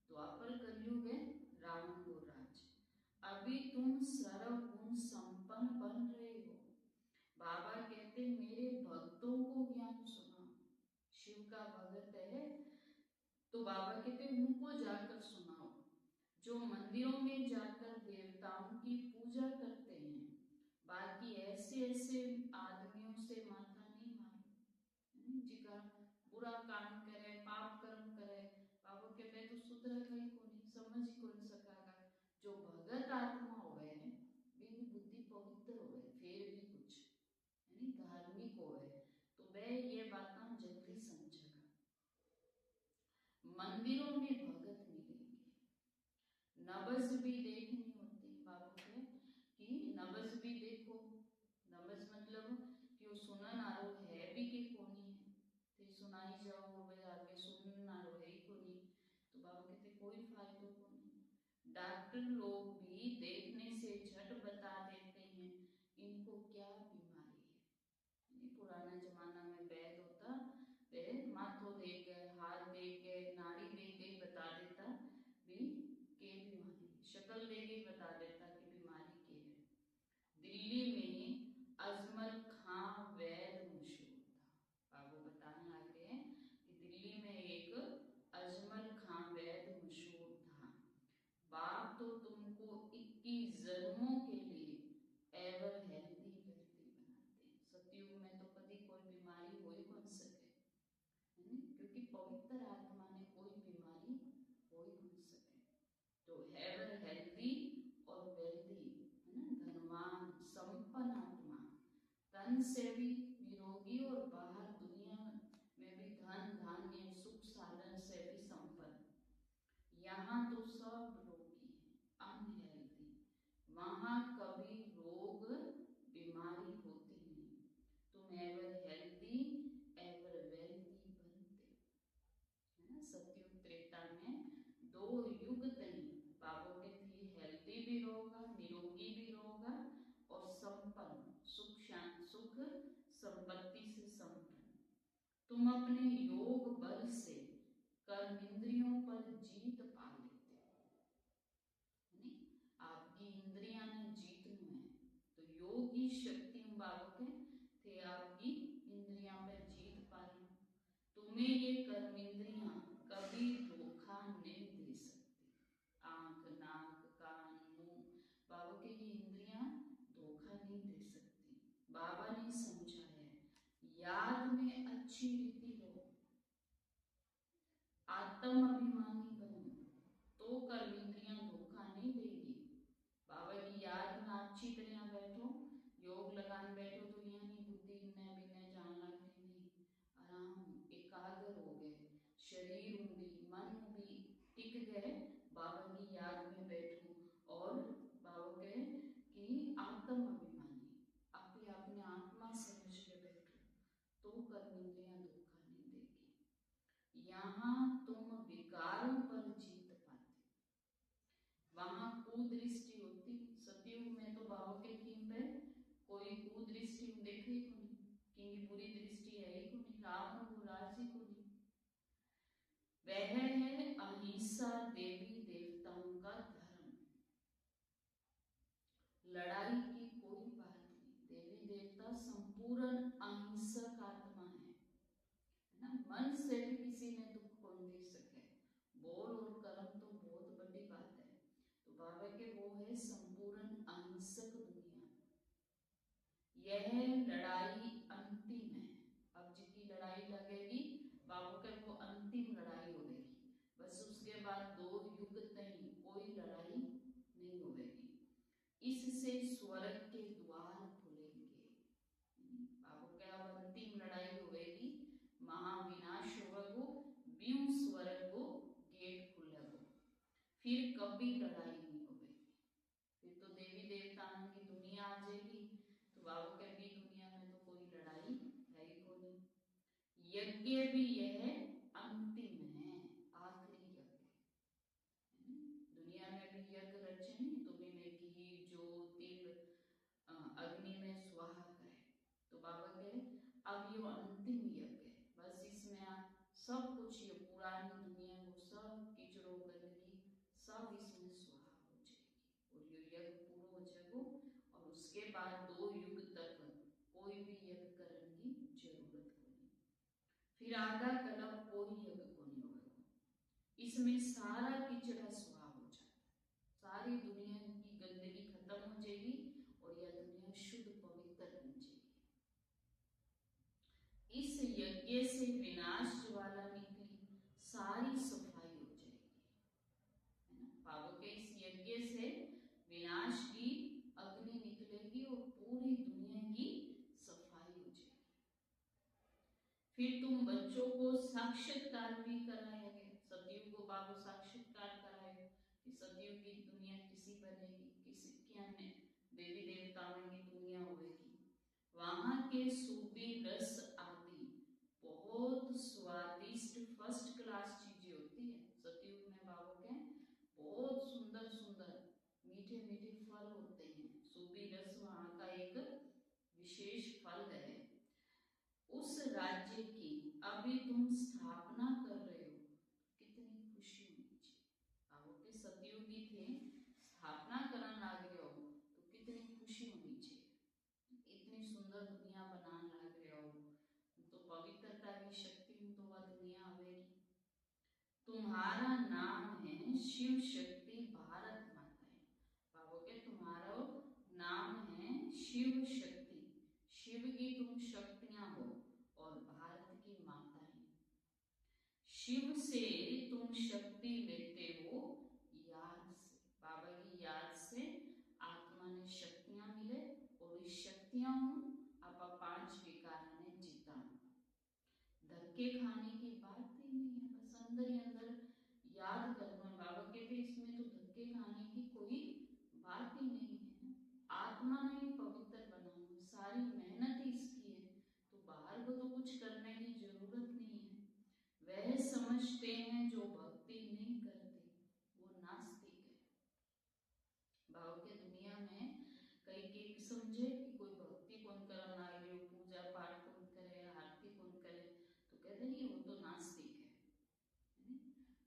द्वापर कलयुग है रावण को राज्य। अभी तुम सर्वगुण संपन्न बन रहे हो। बाबा कहते मेरे भक्तों को ज्ञान सुनाओ। शिव का भगत है तो बाबा कहते उनको जाकर सुनाओ, जो मंदिरों में जाकर देवताओं की पूजा करते हैं। बाकी ऐसे ऐसे आदमियों से माथा नहीं मारो जिका बुरा काम करे पाप कर्म करे। बाबा कहते तो सुधर कहीं को नहीं समझ ही कौन सकागा। जो भगत आत्मा हो गए बिन बुद्धि पवित्र हो गए फिर भी कुछ यानी धार्मिक हो गए तो वह ये बातें जल्दी समझेगा। मंदिरों में भगत मिलेंगे, नबज भी देखनी होती। बाबू के कि नबज भी देखो, नबज मतलब कि वो सुनन आरो है भी कि कोनी है, तो सुनाई जाओ भाई आगे सुनन आरो है ही कोनी, तो बाबा कहते कोई फायदा कोनी। डॉक्टर लोग भी देखने से झट बता देते हैं इनको क्या बीमारी है, वे माथो देख गए, हाथ देख गए, नाड़ी देख गई बता देता भी के बीमारी, शक्ल देख गई बता देता कि बीमारी के है। दिल्ली में अजमल खां वैद मशहूर था। बाबू बताने लगे हैं कि दिल्ली में एक अजमल खां वैद मशहूर था। बाप तो तुमको 21 जन्मों के लिए एवर हेल्दी बनाते हैं। सतयुग में तो कभी कोई बीमारी हो ही कौन सके, क्योंकि पवित्र आत्मा ने कोई बीमारी हो ही कौन सके। तो एवर हेल्दी और वेल्दी, है ना, धनवान संपन्न आत्मा, तन से भी निरोगी और बाहर दुनिया में भी धन धान्य सुख साधन से भी संपन्न। यहाँ तो सब रोगी है, अनहेल्दी। वहां कभी रोग बीमारी होती नहीं। तुम एवर हेल्दी एवर वेल्दी बनते, है ना। सतयुग त्रेता में 2 युग तक बाबू के थे हेल्दी भी रहोगा, निरोगी भी रहोगा और संपन्न, सुख शांति सुख संपत्ति से संपन्न। तुम अपने योग बल से कर्मेंद्रियों पर जीत पा लेते हो, आपकी इंद्रियां ने जीतनी है तो योग की शक्ति बाबू के थे आपकी इंद्रियां पर जीत पाई। तुम्हें ये कर्मेंद्रियां कभी धोखा नहीं दे सकती। आंख, नाक, कान, मुंह, बाबा के ये इंद्रियां धोखा नहीं दे सकती। बाबा ने समझाया याद में अच्छी रीति लो, आत्म अभिमानी बनो तो कर्मेंद्रियां धोखा नहीं देगी। बाबा की याद में अच्छी तरह बैठो, योग लगाने बैठो तो यहाँ नहीं बुद्धि ने भी न जानना नहीं, आराम एकाग्र हो गए, शरीर भी मन भी टिक गए, बाबा की याद में बैठो। और बाबा कहे कि आत्म अभिमानी अपने अपने आत्मा समझ के बैठो तो कर्मेंद्रियां धोखा नहीं देगी। यहाँ तुम विकारों पर जीत पाते, वहां कुदृष्टि होती। सतयुग में तो बाबा के किंग पे कोई कुदृष्टि देखे को नहीं, किंग बुरी दृष्टि है ही को नहीं, रावण को राजी को नहीं। वह है अहिंसा, देवी देवताओं का धर्म। लड़ाई की कोई बात नहीं, देवी देवता संपूर्ण अहिंसक आत्मा है ना। मन से भी किसी ने दुख कौन दे सके, बोल और कर्म तो बहुत बड़ी बात है। तो बाबा के वो है संपूर्ण अहिंसक दुनिया। यह लड़ाई अंतिम है। अब जितनी लड़ाई लगेगी बाबा के वो अंतिम लड़ाई होगी, बस उसके बाद 2 युग तक कोई लड़ाई नहीं होगी। इससे स्वर्ग के द्वार खुलेंगे। बाबा के अब अंतिम लड़ाई होगी, महाविनाश होगा, ब्यूं स्वर्ग को गेट खुलेगा, फिर कभी लड़ाई नहीं होगी। फिर तो देवी देवताओं की दुनिया आ जाएगी, तो बाबू के भी दुनिया में तो कोई लड़ाई है ही को नहीं। यज्ञ भी यह अंतिम है, आखिरी यज्ञ। दुनिया में भी यज्ञ रचे नहीं, तुम्हें में घी जो तिल अग्नि में स्वाहा करे, तो बाबा कहे अब ये अंतिम यज्ञ है, बस इसमें आप सब कुछ, ये पुरानी दुनिया को सब कीचड़ो गंदगी सब इसमें स्वाहा हो जाएगी और ये यज्ञ पूरा हो जाएगा। और उसके बाद 2 युग तक कोई भी यज्ञ करने की जरूरत को नहीं, फिर आगा कला कोई यज्ञ को नहीं होगा। इसमें सारा कीचड़ा स्वाहा हो जाता है, सारी दुनिया की गंदगी खत्म हो जाएगी और यह दुनिया शुद्ध पवित्र बन जाएगी। इस यज्ञ से विनाश ज्वाला निकली सारी सफाई हो जाएगी, है ना। बाबा के इस यज्ञ से विनाश की अग्नि निकलेगी और पूरी दुनिया की सफाई हो जाएगी। फिर तुम बच्चों को साक्षात्कार भी कराएंगे। सतयुग को बाबा साक्षात्कार कराएंगे कि सतयुग की दुनिया किसी बनेगी, किसी क्या में देवी देवताओं की दुनिया होगी। वहां के सूबी रस आदि बहुत स्वादिष्ट फर्स्ट क्लास चीजें होती है। सतयुग में बाबा के बहुत सुंदर सुंदर मीठे मीठे फल होते हैं। सूबी रस वहां का एक विशेष फल है। उस राज्य की अभी तुम स्थापना कर रहे हो, कितनी खुशी होनी चाहिए। बाबा के सतयुगी थे, स्थापना करना लाग रहे हो तो कितनी खुशी होनी चाहिए। इतनी सुंदर दुनिया बनाने लाग रहे हो तो पवित्रता की शक्ति में तो वह दुनिया आवेगी। तुम्हारा नाम है शिव शक्ति भारत माता है। बाबा के तुम्हारा नाम है शिव शक्ति, शिव की तुम शक्तियां हो और भारत की माता है। शिव से तुम शक्ति लेते हो याद से, बाबा की याद से आत्मा ने शक्तियां मिले और इस शक्तियां आप 5 विकार ने जीता। धक्के खाने की बात ही नहीं है, बस अंदर ही अंदर याद करना। बाबा कहते इसमें तो धक्के खाने की कोई बात ही नहीं है। आत्मा ने ही पवित्र बनाना, सारी मेहनत ही इसकी है, तो बाहर को तो कुछ करने की जरूरत नहीं है। वह समझते हैं जो भक्ति नहीं करते वो नास्तिक है। भाव के दुनिया में कई समझे कि कोई भक्ति कौन करना है, पूजा पाठ कौन करे, आरती कौन करे, तो कहते नहीं वो तो नास्तिक है।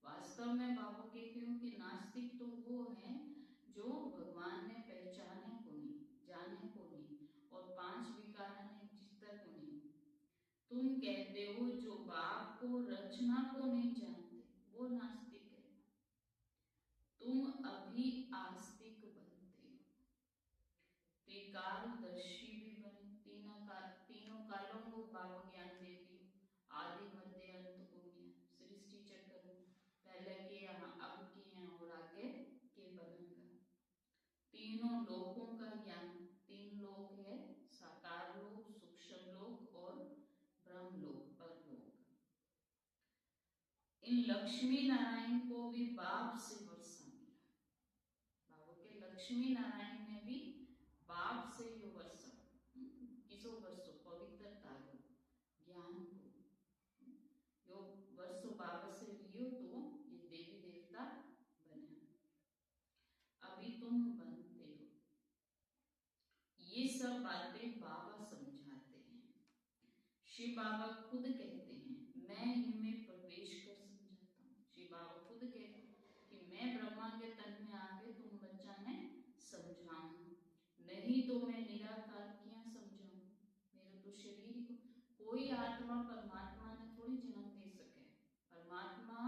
वास्तव में बाबू कहती हूँ कि नास्तिक तो वो है जो भगवान ने पहचाने को नहीं, जाने को नहीं और 5 विकार ने जिसता को नहीं। तुम कहते हो जो बाप को रचना को नहीं जानते वो नास्तिक है। तुम अभी आस्तिक बनते हो, त्रिकालदर्शी भी बने, तीनों कालों को बाबा ज्ञान देती हो, आदि मध्य अंत को ज्ञान, सृष्टि चक्र पहले के यहाँ अब के यहाँ और आगे के बनेगा। तीनों लोकों का ज्ञान, 3 लोक है, साकार लोक, सूक्ष्म लोक और ब्रह्मलोक, परलोक। इन लक्ष्मी नारायण को भी बाप से वर्षा मिला। बाबू के लक्ष्मी नारायण ने भी बाप से यो वर्षा, किसो वर्षो पवित्रता को, ज्ञान को, यो वर्षो बाबा से लियो तो ये देवी देवता बने। अभी तुम बनते हो, ये सब बातें बाबा समझाते हैं। शिव बाबा खुद कहते हैं मैं इनमें प्रवेश कर समझाता हूँ। शिव बाबा खुद कहते हैं कि मैं ब्रह्मा के तन में आके तुम बच्चा ने समझाऊं, नहीं तो मैं निराकार क्या समझाऊं। मेरा तो शरीर को कोई आत्मा परमात्मा ने थोड़ी जन्म दे सके। परमात्मा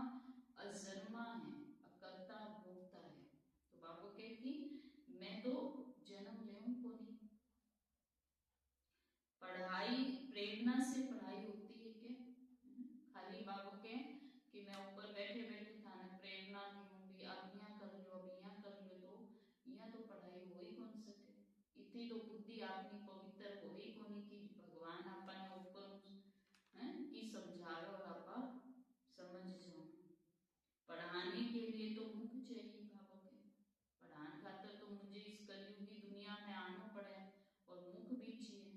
अजन्मा है, अकर्ता भोक्ता है। तो बाबा कहती मैं तो जन्म ले को नहीं। पढ़ाई प्रेरणा से पढ़ाई होती है क्या? खाली बाबू के कि मैं ऊपर बैठे बैठे थाने प्रेरणा दूंगी, अब यहाँ कर लो, अब यहाँ कर लो, तो यहाँ तो पढ़ाई हो ही कौन सके। इतनी तो बुद्धि आपकी पवित्र हो ही कोनी कि भगवान आपने ऊपर की समझावे और आप समझ जाओ। पढ़ाने के लिए तो मुख चाहिए बाबू के, पढ़ाने खातर तो मुझे इस कलयुग की दुनिया में आना पड़े और मुख भी चाहिए।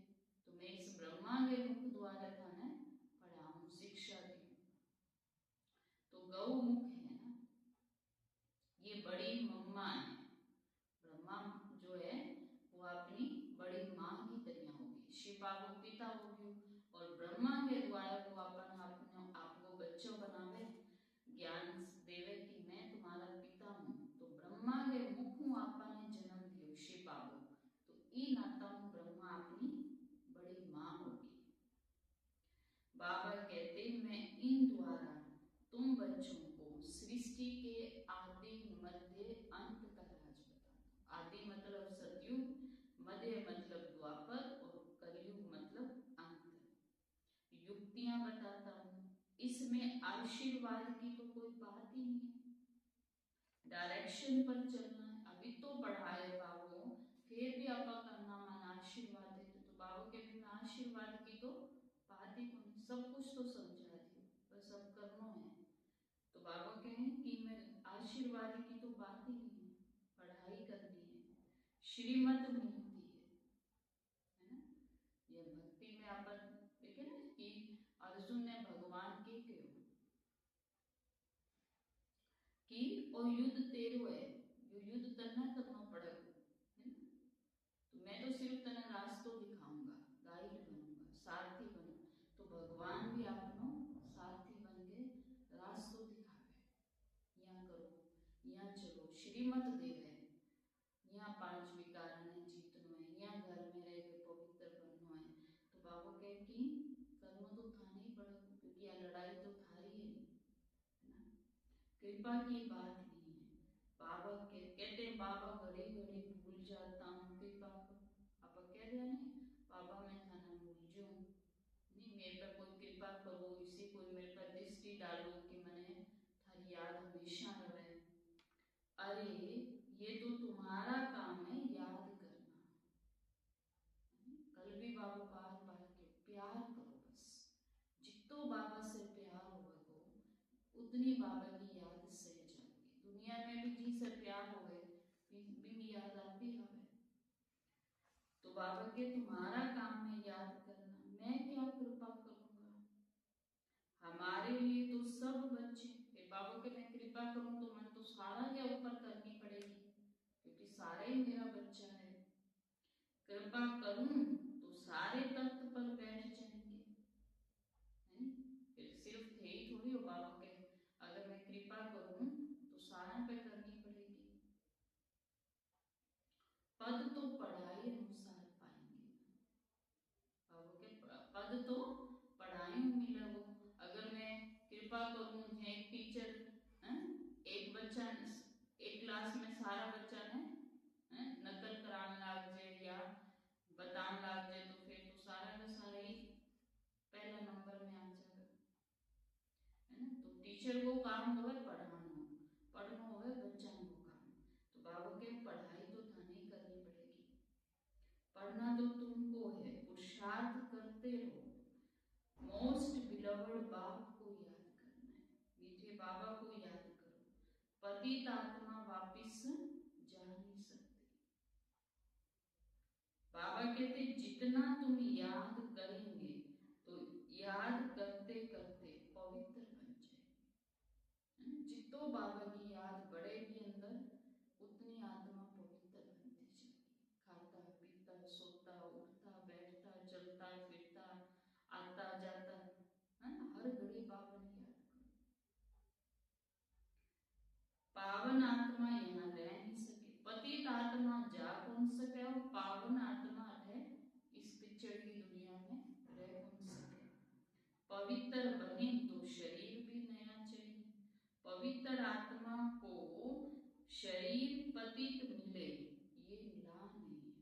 तो मैं इस ब्रह्मा के मुख द्वारा था ना पढ़ाऊं, शिक्षा दी। तो गौ मुख है ना, ये बड़ी मम्मा है। ब्रह्मा जो है वो अपनी बड़ी माँ की तरह होगी, शिवा को पिता होगी और ब्रह्मा के द्वारा वो अपन अपने आपको बच्चों बनावे, ज्ञान देवे कि मैं तुम्हारा पिता हूँ। तो ब्रह्मा के मुख में आपने जन्म दियो शिवा को, तो ई नाता ब्रह्मा अपनी बड़ी माँ होगी। बाबा कहते मैं इन द्वारा तुम बच्चों को सृष्टि के आदि मध्य अंत का राज बताता। आदि मतलब सतयुग, मध्य मतलब द्वापर और कलयुग मतलब अंत। युक्तियां बताता हूँ, इसमें आशीर्वाद की तो कोई बात ही नहीं है। डायरेक्शन पर चलना है। अभी तो पढ़ाए बाबू, फिर भी आपका करना मन आशीर्वाद देते तो बाबू के भी आशीर्वाद की तो बात ही कौन, सब कुछ तो समझा दी, बस अब करना है। तो बाबा कहें कि मैं आशीर्वाद की तो बात ही नहीं है, पढ़ाई करनी है, श्रीमत मिलती है ना। ये भक्ति में आप देखे ना कि अर्जुन ने भगवान के क्यों कि और युद्ध तेरो है, जो युद्ध करना करना पड़ेगा है ना। तो मैं तो सिर्फ तना रास्तों दिखाऊंगा, गाइड बनूंगा, सारथी बनूंगा। तो भगवान भी आपको साथ श्रीमत देवे यहाँ 5 विकार ने जीतनो है, यहाँ घर में रह के पवित्र बनना है। तो बाबा कहे कि कर्म तो थाने ही पड़ेगा, क्योंकि यह लड़ाई तो थारी है ना। कृपा की बात नहीं है। बाबा कहते हैं बाबा घड़ी घड़ी भूल जाता हूँ, कृपा आप कह रहे हैं बाबा मैं थाना भूल जाऊँ नहीं, मेरे पर कोई कृपा करो, इसी कोई मेरे पर दृष्टि डालो कि मैंने थारी याद हमेशा रहे। अरे ये तो तुम्हारा काम है याद करना। कल भी बाबा बार बार के प्यार करो, बस जितो बाबा से प्यार होगा उतनी बाबा की याद सह जाएगी। दुनिया में भी जी से प्यार हो गए भी याद आती है। तो बाबा के तुम्हारा काम है याद करना, मैं क्या कृपा करूंगा, हमारे लिए तो सब बच्चे। फिर बाबा के मैं कृपा करूं तो मन तो सारा क्या ऊपर करनी पड़ेगी, क्योंकि सारा ही मेरा बच्चा है। कृपा करूं तो सारे तख्त पर बैठ जाएंगे, फिर सिर्फ थे ही थोड़ी हो बाबा के। अगर मैं कृपा करूं तो सारा पे करनी पड़ेगी। पद तो पढ़ाई अनुसार पाएंगे, बाबा के पद तो पढ़ाई मिले वो। अगर मैं कृपा करूं, एक टीचर एक बच्चा एक क्लास में सारा बच्चा ने नकल कराने लग जाए या बताने लग जाए, तो फिर तो सारा का सारा ही पहला नंबर में आ जाएगा, है ना। तो टीचर को काम हो पढ़ाना, पढ़ना हो बच्चा को काम। तो बाबा के पढ़ाई तो थाने ही करनी पड़ेगी, पढ़ना तो तुमको है, पुरुषार्थ करते रहो। मोस्ट बिलवड बाप को याद करना है, मीठे बाबा को याद करो। पतित आत्मा वापिस जा नहीं सकती। बाबा कहते जितना तुम याद करेंगे तो याद करते करते पवित्र बन जाएंगे। जितो बाबा की याद बढ़ेगी अंदर, उतनी आत्मा पवित्र बनती जाएगी। खाता पीता सोता उठता बैठता चलता फिरता आता जाता, है ना, हर घड़ी बाबा ने याद करो। पावन आत्मा यहाँ रह नहीं सके, पतित आत्मा जा कौन सके, और पावन आत्मा है इस पिक्चर की दुनिया में रह कौन सके। पवित्र बने तो शरीर भी नया चाहिए। पवित्र आत्मा को शरीर पतित मिले ये लाभ नहीं है।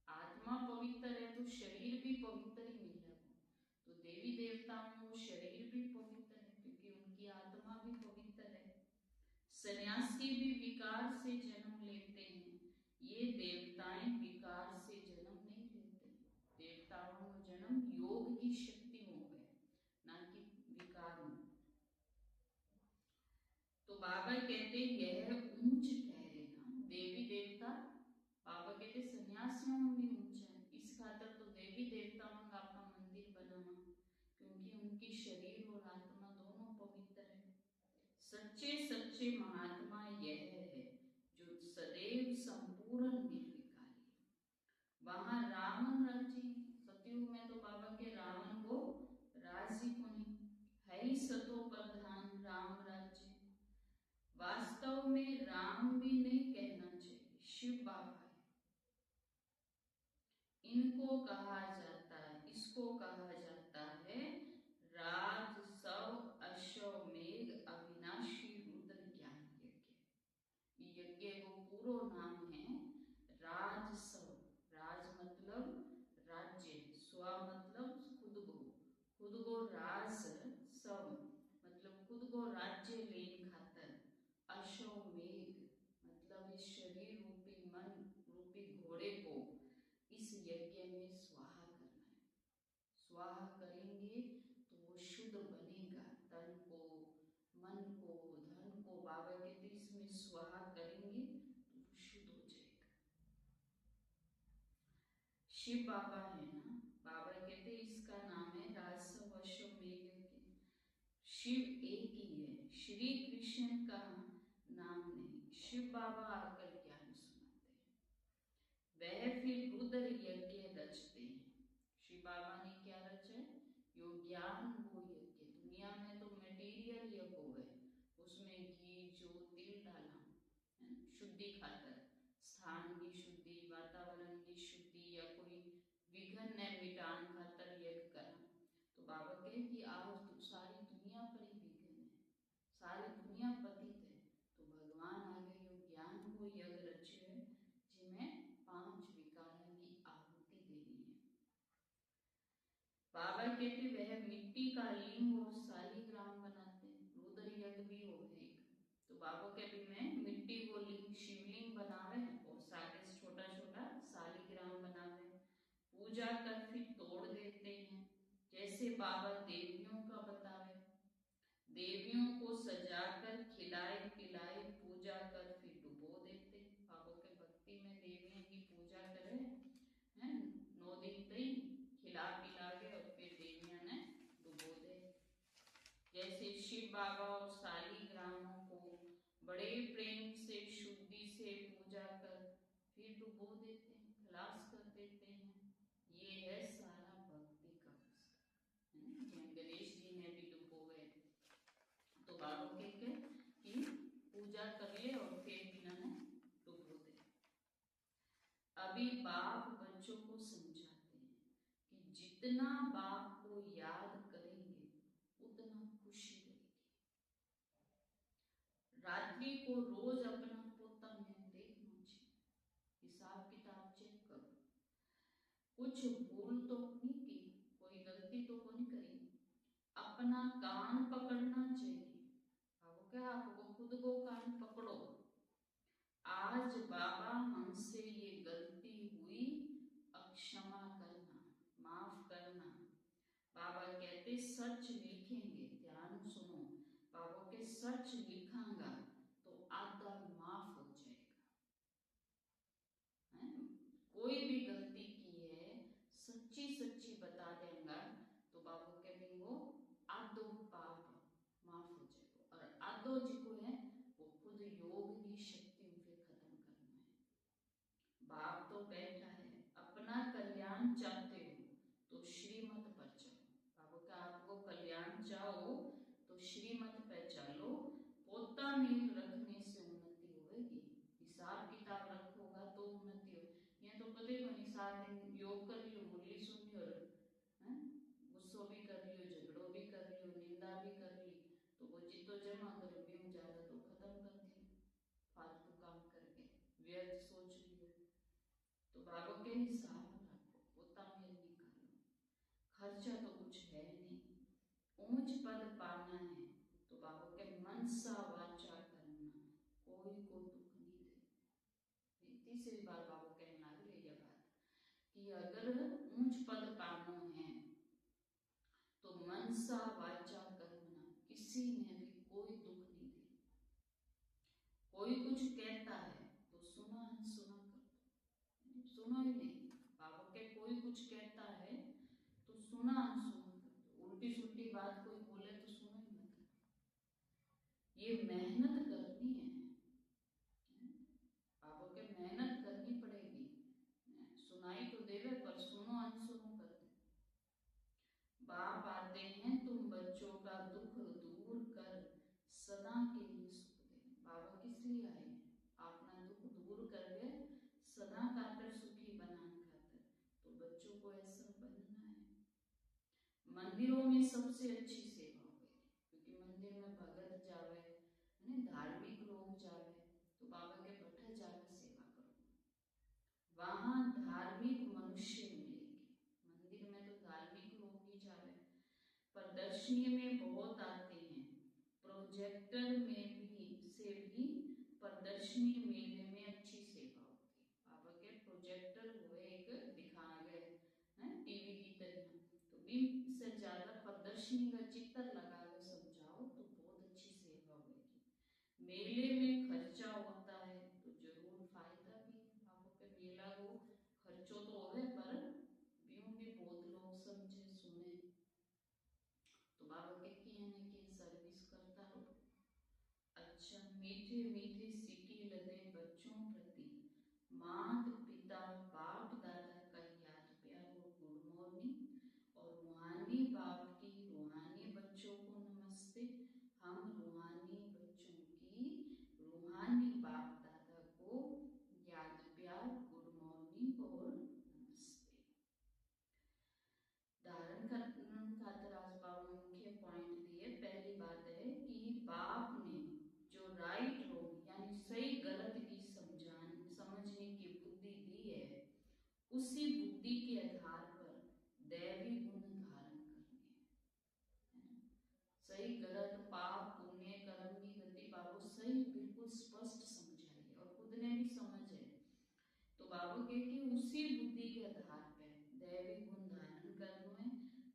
आत्मा पवित्र है तो शरीर भी पवित्र ही मिलेगा। तो देवी देवताओं को शरीर भी पवित्र है क्योंकि उनकी आत्मा भी पवित्र है। सन्यासी भी विकार से जन्म लेते हैं, ये देवताएं विकार से जन्म नहीं लेते। देवताओं का जन्म योग की शक्ति में है, ना कि विकार में। तो बाबा कहते यह ऊंच ठहरे ना देवी देवता। बाबा कहते सन्यासियों में भी ऊंचा है, इस खातर तो देवी देवताओं का आपका मंदिर बनाना, क्योंकि उनकी शरीर और आत्मा दोनों पवित्र है। सच्चे सच्चे महात्मा यह है जो सदैव संपूर्ण निर्विकारी। वहां रावण राज्य, सतयुग में तो बाबा के रावण को राज्य को नहीं है ही, सतो प्रधान राम राज्य। वास्तव में राम भी नहीं कहना चाहिए, शिव बाबा है। इनको कहा जाता है, इसको कहा जाता है राज सव अश्वमेघ अविनाशी रुद्र ज्ञान यज्ञ। यज्ञ को पूरा नाम है राजसव। राज मतलब राज्य, स्व मतलब खुद को राज, सव मतलब खुद को राज्य लेन खातर, अश्वमेघ मतलब इस शरीर रूपी मन रूपी घोड़े को इस यज्ञ में स्वाहा करना है। स्वाहा करेंगे तो वो शुद्ध बनेगा, तन को मन को धन को बाबा के इसमें स्वाहा करेंगे तो वो शुद्ध हो जाएगा। शिव बाबा है ना, बाबा कहते इसका नाम है राजसव अश्वमेघ। शिव एक ही है, श्री कृष्ण का नाम नहीं। शिव बाबा आकर ज्ञान सुनाते हैं, वह फिर रुद्र यज्ञ रचते हैं। शिव बाबा ने क्या रचा? यो ज्ञान वो यज्ञ। दुनिया में तो मटेरियल यज्ञ हो गए, उसमें घी जो तिल डाला, शुद्धि खातर, स्थान की शुद्धि, वातावरण की शुद्धि या कोई विघ्न ने मिटान खातर यज्ञ करा। तो बाबा कहे कि आज तो सारी दुनिया पर ही विघ्न है, सारी दुनिया पतित है, तो भगवान आगे यो ज्ञान को यज्ञ रचे है जिनमें 5 विकारों की आहुति देनी है। बाबा कहते वह मिट्टी का लिंग और शालिग्राम बनाते हैं, रुद्र यज्ञ भी हो एक। तो बाबा के भी में मिट्टी को लिंग शिवलिंग बनावे और साथ छोटा छोटा शालिग्राम बनावे, पूजा कर फिर तोड़ देते हैं। जैसे बाबा देवियों का बतावे, देवियों को सजाकर खिलाए पिलाए पूजा कर फिर डुबो देते। बाबा के भक्ति में देवियों की पूजा करे है, 9 दिन तक खिला पिला के और फिर देवियां ने डुबो दे। जैसे शिव बाबा और शालिग्रामों को बड़े प्रेम से शुद्धि से पूजा कर फिर डुबो देते हैं, खलास कर देते हैं। ये है सारा भक्ति का है। गणेश जी ने भी डुबोए, तो बाबा कहते कि पूजा कर ले और फिर इन्होंने डुबो दे। अभी बाप बच्चों को समझाते हैं कि जितना बाप को याद करेंगे उतना खुशी रहेगी। रात्रि को रोज अपना पोता में देखना चाहिए, हिसाब किताब चेक करो, कुछ भूल तो नहीं की, कोई गलती तो नहीं करी, अपना कान पकड़ना चाहिए। अब क्या आपको खुद को कान पकड़ो, आज बाबा हमसे ये गलती हुई, अब क्षमा करना, माफ करना। बाबा कहते सच लिखेंगे, ध्यान सुनो, बाबा के सच लिखांगा तो आधा माफ हो जाएगा है? कोई भी गलती की है सच्ची सच्ची बता देगा तो बाबा कहते वो आधो पाप माफ हो जाएगा, और आधो जिको है वो खुद योग की शक्ति फिर खत्म करना है। बाप तो बैठा है, अपना कल्याण चाहते हो तो श्रीमत पर चलो। बाबा का आपको कल्याण चाहो तो श्रीमत पर चलो, पोता मील रखने से उन्नति होगी, हिसाब किताब रखोगा तो उन्नति हो। ये तो पता ही नहीं, 7 दिन योग कर लियो, मुरली सुन लियो, गुस्सो भी कर लियो, झगड़ो भी कर लियो, निंदा भी कर ली, तो वो जितो जमा करो भी ज्यादा तो खत्म कर दियो, फालतू काम करके व्यर्थ सोच लियो। तो बाबा के हिसाब रखो, पोता में निकालो, खर्चा तो कुछ है नहीं, ऊंच पद पाना है तो बाबा के मन सा वाचा करना, कोई को दुख नहीं दे। तीसरी बार बाबा कहने लगे ये बात कि अगर ऊंच पद पानो है तो मन सा वाचा करना, किसी ने भी कोई दुख नहीं दे। कोई कुछ कहता है तो सुना सुना कर दो, सुनो ही नहीं। बाबा के कोई कुछ कहता है तो सुना सुना कर दो, उल्टी सुल्टी बात कोई बोले तो सुनो ही मत। ये मेहनत करनी है, बाबा के मेहनत करनी पड़ेगी, सुनाई तो देवे पर सुनो अनसुनो कर दे। बाप आते हैं तुम बच्चों का दुख दूर कर सदा के लिए सुख दे। बाबा किस लिए आए हैं? अपना दुख दूर कर दे, सदा खातर सुखी बनाने खातर, तो बच्चों को ऐसा बनना है। मंदिरों में सबसे अच्छी सेवा होगी, क्योंकि मंदिर में भगत जावे, धार्मिक लोग जावे, तो बाबा के बैठे जाकर सेवा करो, वहां धार्मिक मनुष्य मिलेंगे। मंदिर में तो धार्मिक लोग ही जावे, प्रदर्शनी में बहुत आते हैं, प्रोजेक्टर में भी से भी प्रदर्शनी मेले में अच्छी सेवा होती है। बाबा के प्रोजेक्टर हुए एक दिखा गए टीवी की तरह, तो भी से ज्यादा प्रदर्शनी का चित्र लगा कर समझाओ तो बहुत अच्छी सेवा होगी। मेले में खर्चा होता है तो जरूर फायदा भी। बाबा के मेला को खर्चो तो हो पर यूं भी बहुत लोग समझे सुने, तो बाबा कहती है कि सर्विस करता रहो। अच्छा, मीठे मीठे सिटी लगे बच्चों प्रति माता पिता बाप दादा का याद प्यारो गुड मॉर्निंग, और रूहानी बाप की रूहानी बच्चों को नमस्ते। हम रूहानी बच्चों की रूहानी बाप दादा को उसी बुद्धि के आधार पर दैवी गुण धारण करने हैं। सही गलत पाप पुण्य कर्म की गति बाबू सही बिल्कुल स्पष्ट समझाइए और खुद ने भी समझे। तो बाबू के कि उसी बुद्धि के आधार पे दैवी गुण धारण करनो है,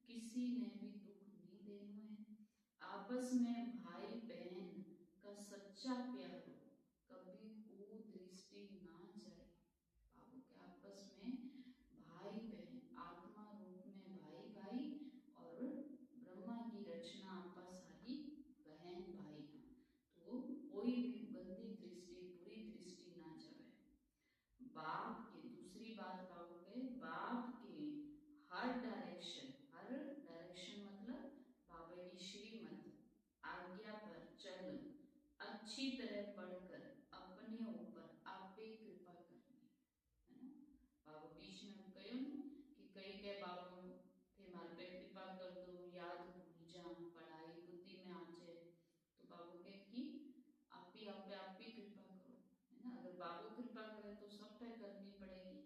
किसी ने भी दुख नहीं देनो है, आपस में भाई बहन का सच्चा प्यार हो, कभी कुदृष्टि ना जाए। बाबू के आपस में भाई बहन आत्मा रूप में भाई भाई और ब्रह्मा की रचना आपा सारी बहन भाई हैं, तो कोई भी गंदी दृष्टि बुरी दृष्टि ना जाए। बाप के दूसरी बात बाबू के बाप के हर डायरेक्शन मतलब बाबा की श्रीमत आज्ञा पर चल अच्छी तरह पढ़कर अपने ऊपर आप पे कृपा करनी है ना। बाबू बीच में कहो कि कई के बाबू थे मार पे कृपा कर दो, याद भूल जा, पढ़ाई बुद्धि में आ जाए, तो बाबू के कि आप ही कृपा करो, है ना। अगर बाबू कृपा करे तो सब पे करनी पड़ेगी।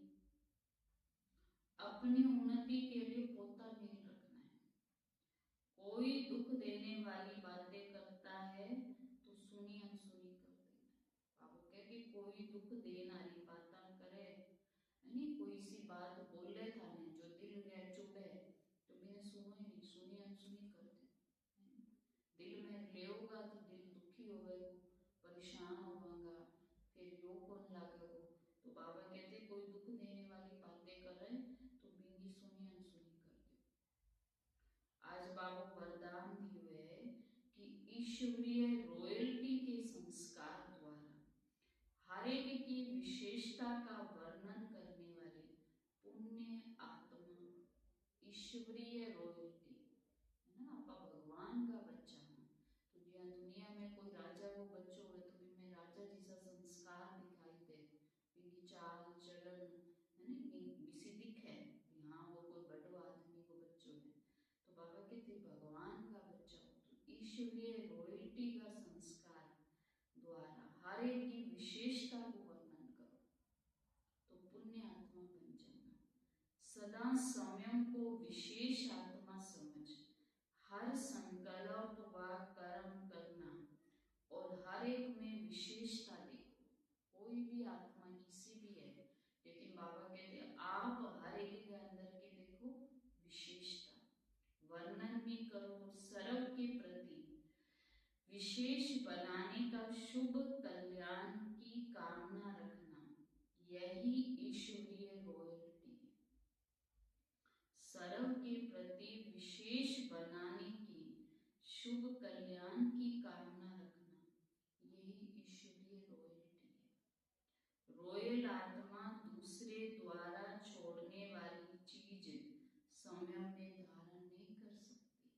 अपनी उन्नति के लिए पोता नहीं रखना है। कोई दुख देने वाली बातें करता है तो सुनी अनसुनी कर देना। बाबू कह कि कोई दुख देने वाली बातें करे, यानी कोई सी बात बोले था ने जो दिल में चुभे तो मैंने सुनो ही नहीं, सुनी अनसुनी कर दे। दिल में लेगा तो दिल दुखी होगा, परेशान होगा, फिर यो कौन लागेगा। तो बाबा कहते कोई दुख देने वाली बातें करे तो बिंगी सुनी अनसुनी कर दे। आज बाबा वरदान दिए है कि ईश्वरीय रॉयल्टी के संस्कार द्वारा हर एक की विशेषता का वर्णन करने वाले पुण्य आत्मा ईश्वरीय रॉयल्टी है ना। आप भगवान का बच्चा हो तो यहाँ दुनिया में कोई राजा को बच्चों हो तो भी मैं राजा जैसा संस्कार दिखाई दे, इनकी चाल चलन है ना किसी दिखे यहाँ वो कोई बड़ो आदमी को बच्चों है। तो बाबा कहते भगवान का बच्चा हो तो ईश्वरीय रॉयल्टी का संस्कार द्वारा हर एक की विशेषता को वर्णन करो तो पुण्य आत्मा बन जाना। सदा स्वयं को विशेष आत्मा समझ हर संकल्प व कर्म करना और हर एक में विशेषता देखो। कोई भी आत्मा किसी भी है, लेकिन बाबा कहते हैं आप हर एक के अंदर के देखो विशेषता, वर्णन भी करो, सर्व के प्रति विशेष बनाने का शुभ कल्याण की कामना रखना, यही ईश्वरीय रॉयल्टी है। सर्व के प्रति विशेष बनाने की शुभ कल्याण की कामना रखना, यही ईश्वरीय रॉयल्टी है। रॉयल आत्मा दूसरे द्वारा छोड़ने वाली चीज समय में धारण नहीं कर सकती।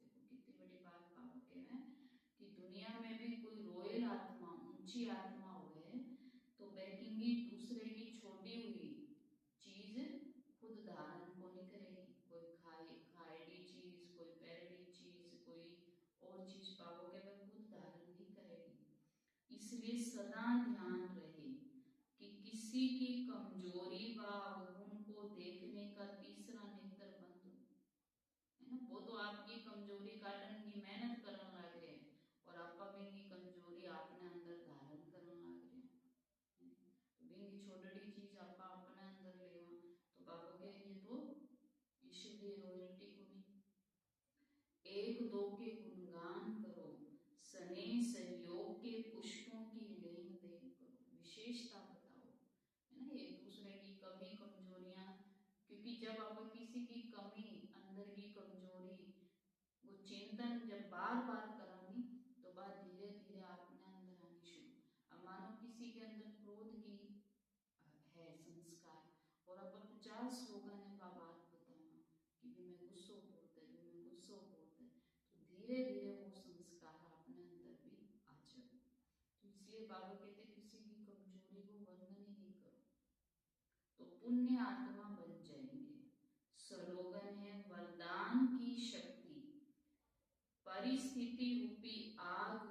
देखो कितनी बड़ी बात बाबा कह रहे हैं कि दुनिया में भी कोई रॉयल आत्मा ऊंची आत्मा हुए तो बैठेंगी दूसरे की छोड़ी हुई चीज खुद धारण को नहीं करेगी। कोई खाएगी चीज, कोई पैरवी चीज, कोई और चीज पाओ के वह खुद धारण नहीं करेगी। इसलिए सदा ध्यान रहे कि किसी की कमजोरी व अवगुण को देखने का तीसरा नेत्र बंद हो, है ना। वो तो आपकी कमजोरी काटन की मेहनत करने लग रहे हैं और आपका भी कमजोरी आपने अंदर धारण करने लग रहे हैं। तो भी छोटी चीज आप अपने अंदर ले तो बाबा के ये तो ईश्वरीय रॉयल्टी को नहीं। एक दो के गुणगान करो, स्नेह सहयोग के पुष्पों की लेन देन करो, विशेषता बताओ, है ना। एक दूसरे की कमी कमजोरियां, क्योंकि जब आप किसी की कमी अंदर की कमजोरी वो चिंतन जब बार बार करोगी तो बात धीरे धीरे अपने अंदर आनी शुरू। अब मानो किसी के अंदर क्रोध की है संस्कार और अब 50 लोगों ने बात बताना कि भी मैं गुस्सो बोलते भी मैं गुस्सो बोलते तो धीरे धीरे वो संस्कार अपने अंदर भी आ जाए। तो इसलिए बाबा कहते किसी की कमजोरी को वर्णन ही नहीं करो तो पुण्य आत्मा बन जाएंगे। स्लोगन है वरदान की शक्ति परिस्थिति रूपी आग